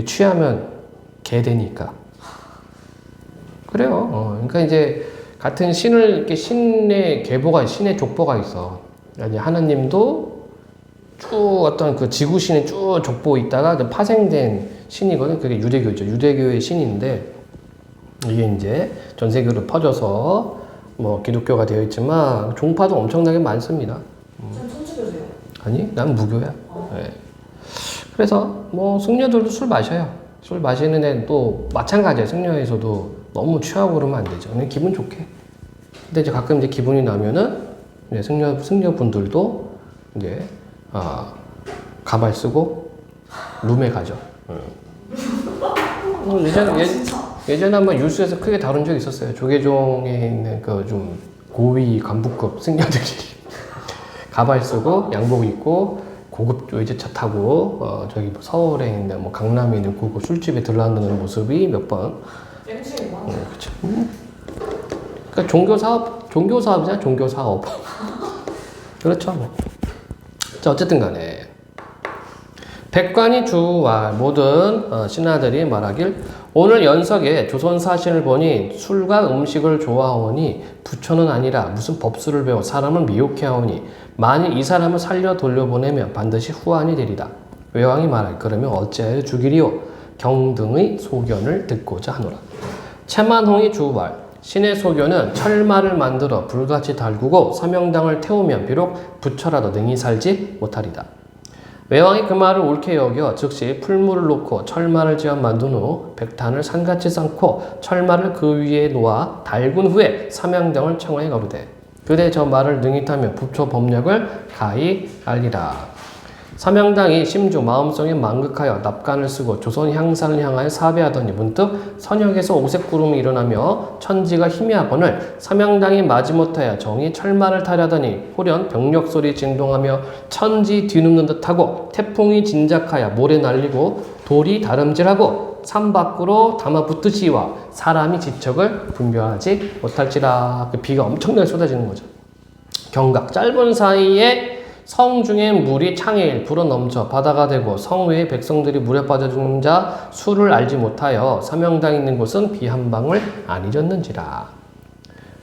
[SPEAKER 1] 취하면 개 되니까. 그래요. 그러니까 이제 같은 신을 이렇게 신의 족보가 있어. 아니 하나님도 쭉 어떤 그 지구신에 쭉 족보 있다가 파생된 신이거든. 그게 유대교죠. 유대교의 신인데 이게 이제 전 세계로 퍼져서 뭐 기독교가 되어 있지만 종파도 엄청나게 많습니다.
[SPEAKER 2] 전 천주교세요.
[SPEAKER 1] 아니, 난 무교야. 네. 그래서 뭐 승려들도 술 마셔요. 술 마시는 애는 또 마찬가지야. 승려에서도 너무 취하고 그러면 안 되죠. 그냥 기분 좋게. 근데 이제 가끔 이제 기분이 나면은 이제 승려분들도 이제 가발 쓰고 룸에 가죠. 예전에 한번 뉴스에서 크게 다룬 적이 있었어요. 조계종에 있는 그 좀 고위 간부급 승려들이 가발 쓰고 양복 입고 고급 외제차 타고 저기 뭐 서울에 있는 뭐 강남에 있는 고급 술집에 들러앉는 모습이 몇 번. 그렇죠. 그러니까 종교 사업이잖아. 종교 사업. 그렇죠. 뭐. 자 어쨌든 간에 백관이 주와 모든 신하들이 말하길 오늘 연석에 조선 사신을 보니 술과 음식을 좋아하오니 부처는 아니라 무슨 법수를 배워 사람을 미혹해 하오니 만일 이 사람을 살려 돌려보내면 반드시 후환이 되리다. 외왕이 말하길 그러면 어찌하여 죽이리오. 경등의 소견을 듣고자 하노라. 채만홍이 주말 신의 소견은 철마를 만들어 불같이 달구고 사명당을 태우면 비록 부처라도 능히 살지 못하리다. 외왕이 그 말을 옳게 여겨 즉시 풀물을 놓고 철마를 지어 만든 후 백탄을 산같이 쌓고 철마를 그 위에 놓아 달군 후에 사명당을 청하여 가로되 그대 저 말을 능히 타며 부처 법력을 가히 알리라. 사명당이 심주 마음속에 만극하여 납간을 쓰고 조선 향산을 향하여 사배하더니 문득 선역에서 오색구름이 일어나며 천지가 희미하거늘 사명당이 마지못하여 정이 철마를 타려더니 호련 병력소리 진동하며 천지 뒤눕는 듯하고 태풍이 진작하여 모래 날리고 돌이 다름질하고 산 밖으로 담아붙듯이와 사람이 지척을 분별하지 못할지라. 그 비가 엄청나게 쏟아지는 거죠. 경각 짧은 사이에 성 중에 물이 창에 불어넘쳐 바다가 되고 성 외의 백성들이 물에 빠져 죽는 자 수를 알지 못하여 사명당 있는 곳은 비 한 방울 안 잊었는지라.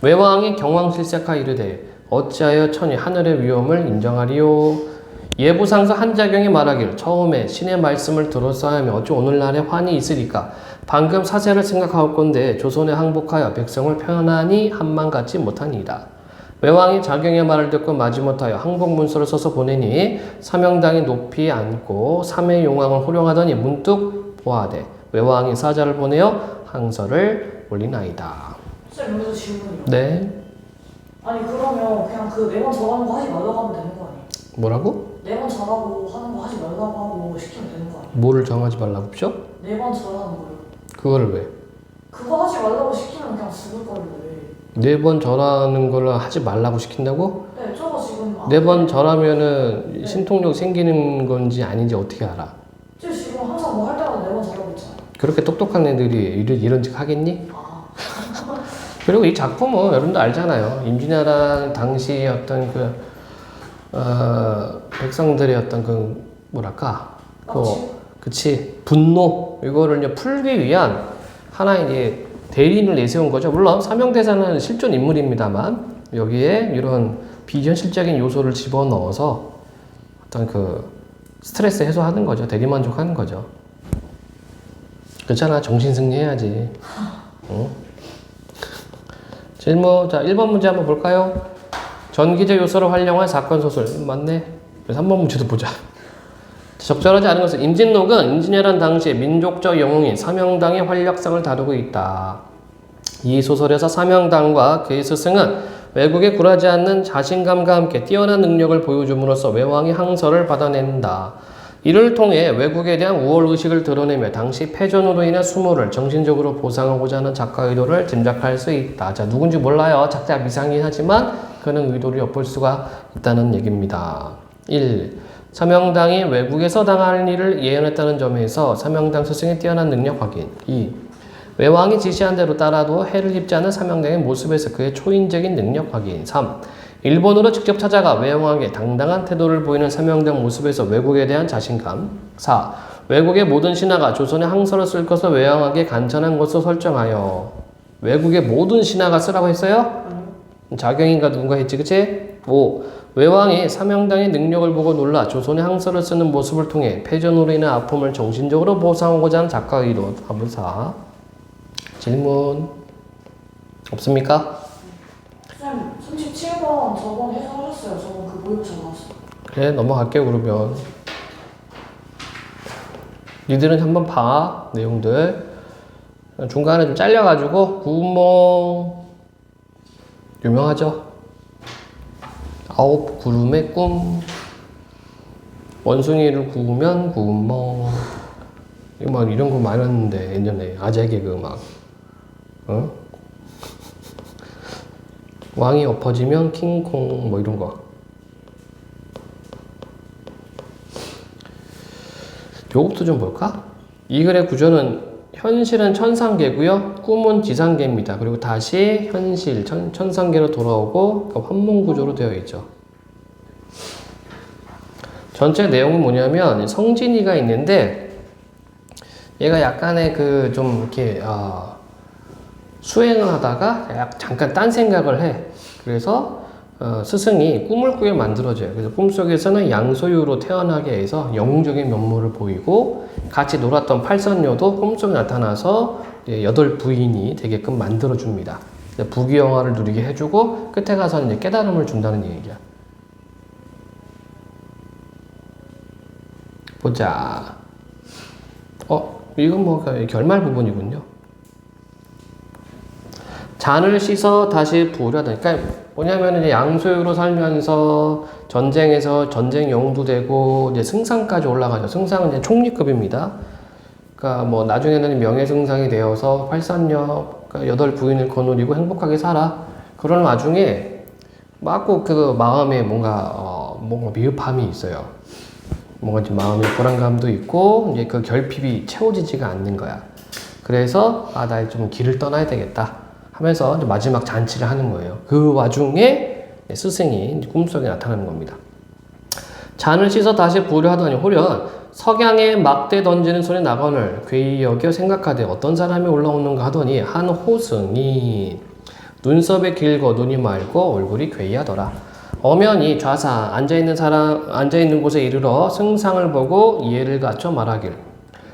[SPEAKER 1] 외왕이 경왕실색하 이르되 어찌하여 천이 하늘의 위엄을 인정하리요. 예부상서 한자경이 말하길 처음에 신의 말씀을 들었어야 하며 어찌 오늘날에 환이 있으리까. 방금 사세를 생각할 건데 조선에 항복하여 백성을 편안히 한만 갖지 못하니이다. 외왕이 자경의 말을 듣고 마지못하여 항복문서를 써서 보내니 사명당이 높이 앉고 삼의 용왕을 호령하더니 문득 보아하되 외왕이 사자를 보내어 항서를 올리나이다.
[SPEAKER 2] 쌤 여기서 질문이요.
[SPEAKER 1] 네.
[SPEAKER 2] 아니 그러면 그냥 그 매번 저하는 거 하지 말라고 하면 되는 거 아니에요?
[SPEAKER 1] 뭐라고?
[SPEAKER 2] 매번 저하고 하는 거 하지 말라고 하고 시키면 되는 거 아니에요?
[SPEAKER 1] 뭐를 정하지 말라고 했죠?
[SPEAKER 2] 매번 저하는 거요.
[SPEAKER 1] 그거를 왜?
[SPEAKER 2] 그거 하지 말라고 시키면 그냥 죽을 거를 왜?
[SPEAKER 1] 4번 절하는 걸 하지 말라고 시킨다고?
[SPEAKER 2] 네, 저거 지금
[SPEAKER 1] 4번 절하면은 신통력 생기는 건지 아닌지 어떻게 알아?
[SPEAKER 2] 저 지금 항상 뭐 할 때마다 매번 저러고 있잖아요.
[SPEAKER 1] 그렇게 똑똑한 애들이 이런 짓 하겠니?
[SPEAKER 2] 아,
[SPEAKER 1] 그리고 이 작품은 여러분도 알잖아요. 임진왜란 당시 어떤 백성들의 어떤 뭐랄까, 그치, 분노, 이거를 이제 풀기 위한 하나의 이제 대리인을 내세운 거죠. 물론 사명대사는 실존 인물입니다만 여기에 이런 비현실적인 요소를 집어넣어서 어떤 스트레스 해소하는 거죠. 대리만족하는 거죠. 그렇잖아. 정신승리해야지. 응? 질문, 자, 1번 문제 한번 볼까요? 전기적 요소를 활용한 사건 소설. 맞네. 그래서 한 번 문제도 보자. 적절하지 않은 것은 임진록은 임진왜란 당시의 민족적 영웅인 삼형당의 활약상을 다루고 있다. 이 소설에서 삼형당과 그의 스승은 외국에 굴하지 않는 자신감과 함께 뛰어난 능력을 보여줌으로써 외왕의 항서를 받아낸다. 이를 통해 외국에 대한 우월의식을 드러내며 당시 패전으로 인한 수모를 정신적으로 보상하고자 하는 작가 의도를 짐작할 수 있다. 자, 누군지 몰라요. 작자 미상이긴 하지만 그는 의도를 엿볼 수가 있다는 얘기입니다. 1. 삼형당이 외국에서 당할 일을 예언했다는 점에서 삼형당 스승의 뛰어난 능력 확인. 2. 외왕이 지시한 대로 따라도 해를 입지 않은 삼형당의 모습에서 그의 초인적인 능력 확인. 3. 일본으로 직접 찾아가 외왕에게 당당한 태도를 보이는 삼형당 모습에서 외국에 대한 자신감. 4. 외국의 모든 신하가 조선의 항서를 쓸 것을 외왕에게 간천한 것으로 설정하여. 외국의 모든 신하가 쓰라고 했어요? 자경인가 누군가 했지, 그치? 5. 외왕이 삼형당의 능력을 보고 놀라 조선의 항서를 쓰는 모습을 통해 패전으로 인한 아픔을 정신적으로 보상하고자 하는 작가 의도. 답은 4. 질문 없습니까?
[SPEAKER 2] 쌤, 37번 저번 해설하셨어요. 저번 그 모의고사 나왔어요.
[SPEAKER 1] 그래, 넘어갈게요. 그러면 니들은 한번 봐, 내용들. 중간에 좀 잘려가지고 구멍 유명하죠? 9 구름의 꿈, 원숭이를 구우면 구멍. 이거 막 이런 거 많았는데 예전에 아재 개그 막. 어? 왕이 엎어지면 킹콩 뭐 이런 거. 요것도 좀 볼까? 이 글의 구조는 현실은 천상계고요, 꿈은 지상계입니다. 그리고 다시 현실 천상계로 돌아오고 환문 구조로 되어 있죠. 전체 내용은 뭐냐면 성진이가 있는데 얘가 약간의 그 좀 이렇게 수행을 하다가 잠깐 딴 생각을 해. 그래서 스승이 꿈을 꾸게 만들어줘요. 그래서 꿈속에서는 양소유로 태어나게 해서 영웅적인 면모를 보이고 같이 놀았던 팔선녀도 꿈속에 나타나서 8부인이 되게끔 만들어줍니다. 부귀영화를 누리게 해주고 끝에 가서 이제 깨달음을 준다는 얘기야. 보자. 이건 뭐 결말 부분이군요. 잔을 씻어 다시 부으려다. 그러니까 뭐냐면 이제 양소유로 살면서 전쟁에서 전쟁 영웅도 되고 이제 승상까지 올라가죠. 승상은 이제 총리급입니다. 그러니까 뭐 나중에는 명예승상이 되어서 팔선녀, 그러니까 8부인을 거느리고 행복하게 살아. 그런 와중에 막 꼭 그 마음에 뭔가 미흡함이 있어요. 뭔가 좀 마음의 불안감도 있고 이제 그 결핍이 채워지지가 않는 거야. 그래서 나 좀 길을 떠나야 되겠다 하면서 마지막 잔치를 하는 거예요. 그 와중에 스승이 꿈속에 나타나는 겁니다. 잔을 씻어 다시 부으려 하더니 홀연 석양에 막대 던지는 소리 나거늘 괴히 여겨 생각하되 어떤 사람이 올라오는가 하더니 한 호승이 눈썹이 길고 눈이 맑고 얼굴이 괴이하더라. 엄연히 좌사 앉아있는 곳에 이르러 승상을 보고 이해를 갖춰 말하길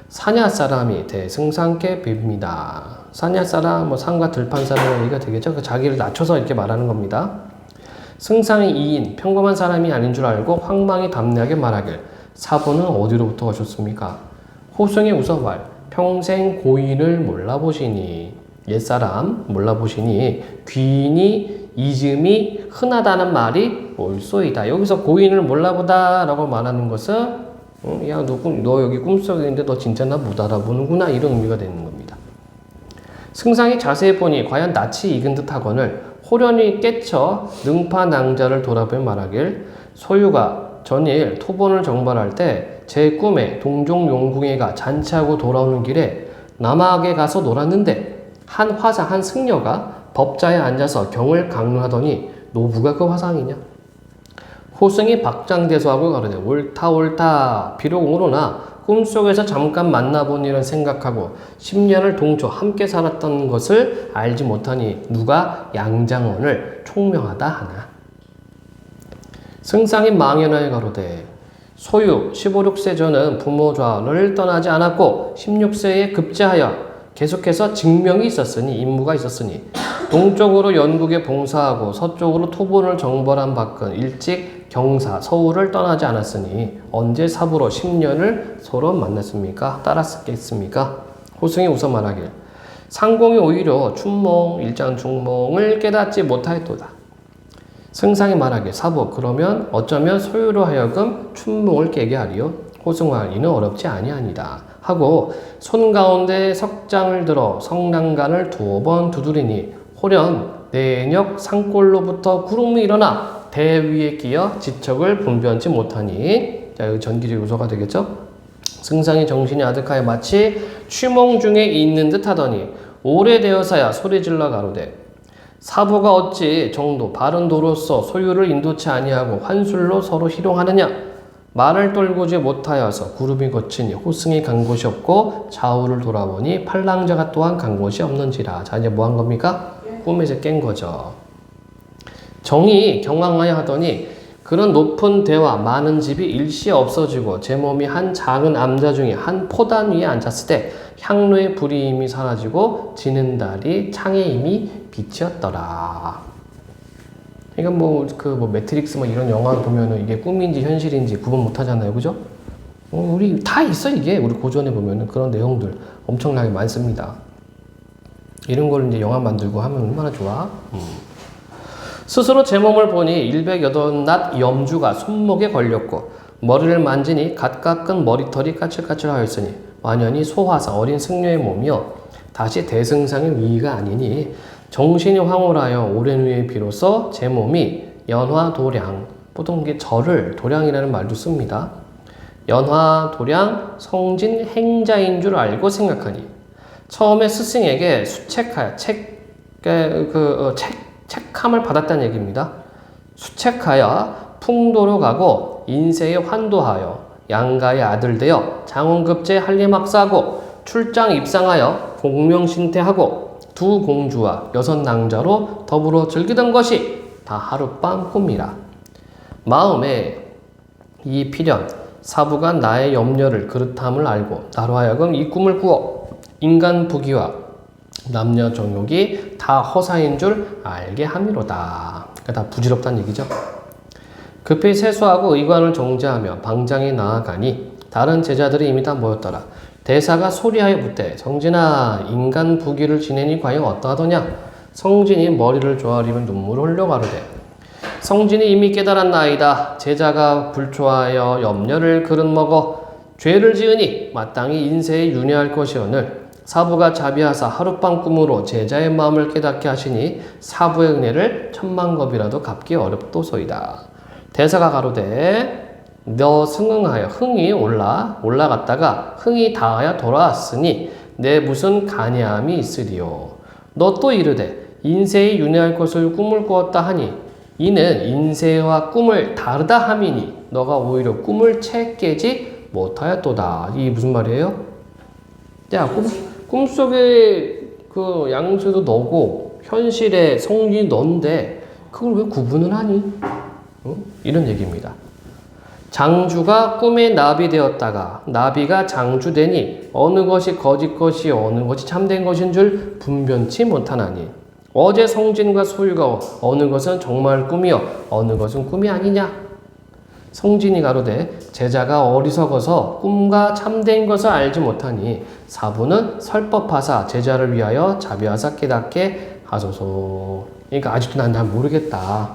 [SPEAKER 1] 사냐 사람이 대승상께 빕니다. 사냐 사람, 상과 들판 사람의 얘기가 되겠죠. 그 자기를 낮춰서 이렇게 말하는 겁니다. 승상이 이인, 평범한 사람이 아닌 줄 알고 황망히 담대하게 말하길 사부는 어디로부터 오셨습니까? 호승이 웃어말 평생 고인을 몰라보시니 옛사람 몰라보시니 귀인이 이즘이 흔하다는 말이 옳소이다. 여기서 고인을 몰라보다 라고 말하는 것은 야, 너 여기 꿈속에 있는데 너 진짜 나 못 알아보는구나 이런 의미가 되는 겁니다. 승상이 자세히 보니 과연 낯이 익은 듯 하거늘 호련히 깨쳐 능파낭자를 돌아보며 말하길 소유가 전일 토본을 정벌할 때 제 꿈에 동종용궁회가 잔치하고 돌아오는 길에 남하에 가서 놀았는데 한 화상 한 승려가 법자에 앉아서 경을 강론하더니 노부가 그 화상이냐? 호승이 박장대소하고 가로되 옳다 비록 오로나 꿈속에서 잠깐 만나본 일은 생각하고 10년을 동초 함께 살았던 것을 알지 못하니 누가 양장원을 총명하다 하나. 승상이 망연하게 가로되 소유 15, 16세 전은 부모 좌를 떠나지 않았고 16세에 급제하여 계속해서 직명이 있었으니 임무가 있었으니 동쪽으로 연국에 봉사하고 서쪽으로 토본을 정벌한 밖은 일찍 경사 서울을 떠나지 않았으니 언제 사부로 10년을 서로 만났습니까? 따랐겠습니까? 호승이 웃어 말하길 상공이 오히려 춘몽 일장중몽을 깨닫지 못하였도다. 승상이 말하길 사부 그러면 어쩌면 소유로 하여금 춘몽을 깨게 하리요? 호승할 이는 어렵지 아니하니다. 하고 손 가운데 석장을 들어 성난간을 2번 두드리니 호련 내역 산골로부터 구름이 일어나 대 위에 끼어 지척을 분변치 못하니 자 여기 전기적 요소가 되겠죠? 승상이 정신이 아득하여 마치 취몽 중에 있는 듯 하더니 오래되어서야 소리질러 가로되 사부가 어찌 정도 바른 도로서 소유를 인도치 아니하고 환술로 서로 희롱하느냐 말을 떨구지 못하여서 구름이 거치니 호승이 간 곳이 없고 좌우를 돌아보니 팔랑자가 또한 간 곳이 없는지라. 자 이제 뭐 한 겁니까? 꿈에서 깬 거죠. 정이 경황하여 하더니 그런 높은 대와 많은 집이 일시에 없어지고 제 몸이 한 작은 암자 중에 한 포단 위에 앉았을 때 향로의 불이 이미 사라지고 지는 달이 창에 이미 빛이었더라. 그러니까 매트릭스 이런 영화 보면은 이게 꿈인지 현실인지 구분 못 하잖아요. 그죠? 우리 다 있어, 이게. 우리 고전에 보면은 그런 내용들 엄청나게 많습니다. 이런 걸 이제 영화 만들고 하면 얼마나 좋아? 스스로 제 몸을 보니 108낱 염주가 손목에 걸렸고 머리를 만지니 갓 깎은 머리털이 까칠까칠하였으니 완연히 소화사 어린 승려의 몸이요 다시 대승상의 위가 아니니 정신이 황홀하여 오랜 후에 비로소 제 몸이 연화 도량 보통 이게 절을 도량이라는 말도 씁니다. 연화 도량 성진 행자인 줄 알고 생각하니 처음에 스승에게 수책하여 책함을 받았다는 얘기입니다. 수책하여 풍도로 가고 인세에 환도하여 양가의 아들 되어 장원급제 한림학사하고 출장 입상하여 공명신태하고 2 공주와 6 낭자로 더불어 즐기던 것이 다 하룻밤 꿈이라. 마음에 이 필연 사부가 나의 염려를 그렇다함을 알고 나로 하여금 이 꿈을 꾸어 인간 부귀와 남녀 정욕이 다 허사인 줄 알게 함이로다. 그러니까 다 부질없다는 얘기죠. 급히 세수하고 의관을 정지하며 방장에 나아가니 다른 제자들이 이미 다 모였더라. 대사가 소리하여 묻되 성진아 인간 부귀를 지내니 과연 어떠하더냐. 성진이 머리를 조아리며 눈물을 흘려 가로되 성진이 이미 깨달았나이다. 제자가 불초하여 염려를 그릇먹어 죄를 지으니 마땅히 인세에 윤회할 것이오늘 사부가 자비하사 하룻밤 꿈으로 제자의 마음을 깨닫게 하시니 사부의 은혜를 천만겁이라도 갚기 어렵도소이다. 대사가 가로되 너 승응하여 흥이 올라갔다가 흥이 다하여 돌아왔으니 내 무슨 간야함이 있으리요. 너 또 이르되 인세에 윤회할 것을 꿈을 꾸었다 하니 이는 인세와 꿈을 다르다 함이니 너가 오히려 꿈을 채 깨지 못하였도다. 이게 무슨 말이에요? 야, 꿈속에 그 양수도 너고 현실의 성이 넌데 그걸 왜 구분을 하니? 이런 얘기입니다. 장주가 꿈에 나비 되었다가 나비가 장주되니 어느 것이 거짓 것이 어느 것이 참된 것인 줄 분변치 못하나니 어제 성진과 소유가 어느 것은 정말 꿈이요 어느 것은 꿈이 아니냐. 성진이 가로되 제자가 어리석어서 꿈과 참된 것을 알지 못하니 사부는 설법하사 제자를 위하여 자비하사 깨닫게 하소서. 그러니까 아직도 난 잘 모르겠다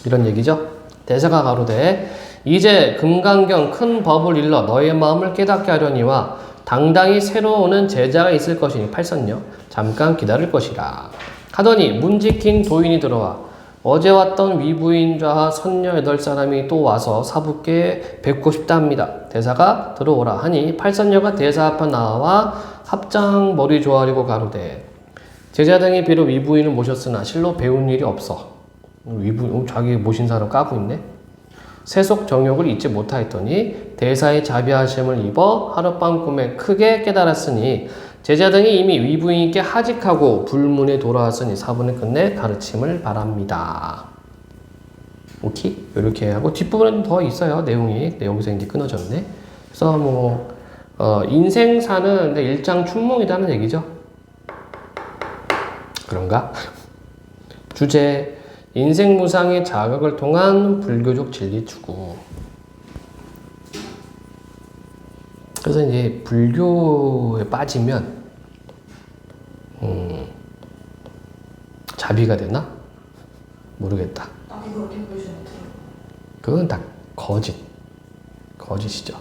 [SPEAKER 1] 이런 얘기죠. 대사가 가로되 이제 금강경 큰 법을 일러 너의 마음을 깨닫게 하려니와 당당히 새로 오는 제자가 있을 것이니 팔선녀 잠깐 기다릴 것이라 하더니 문지킨 도인이 들어와 어제 왔던 위부인 좌하 선녀 8사람이 또 와서 사부께 뵙고 싶다 합니다. 대사가 들어오라 하니 팔선녀가 대사 앞에 나와 합장 머리 조아리고 가로되 제자 등이 비록 위부인을 모셨으나 실로 배운 일이 없어. 자기 모신 사람 까고 있네. 세속 정욕을 잊지 못하였더니 대사의 자비하심을 입어 하룻밤 꿈에 크게 깨달았으니 제자 등이 이미 위부인께 하직하고 불문에 돌아왔으니 사부는 끝내 가르침을 바랍니다. 오케이? 이렇게 하고 뒷부분은 더 있어요. 내용이. 여기서 이제 끊어졌네. 그래서 인생사는 일장춘몽이라는 얘기죠. 그런가? 주제 인생 무상의 자각을 통한 불교적 진리 추구. 그래서 이제 불교에 빠지면 자비가 되나? 모르겠다.
[SPEAKER 2] 딱히 그렇게 보시면 어떡해요?
[SPEAKER 1] 그건 다 거짓이죠.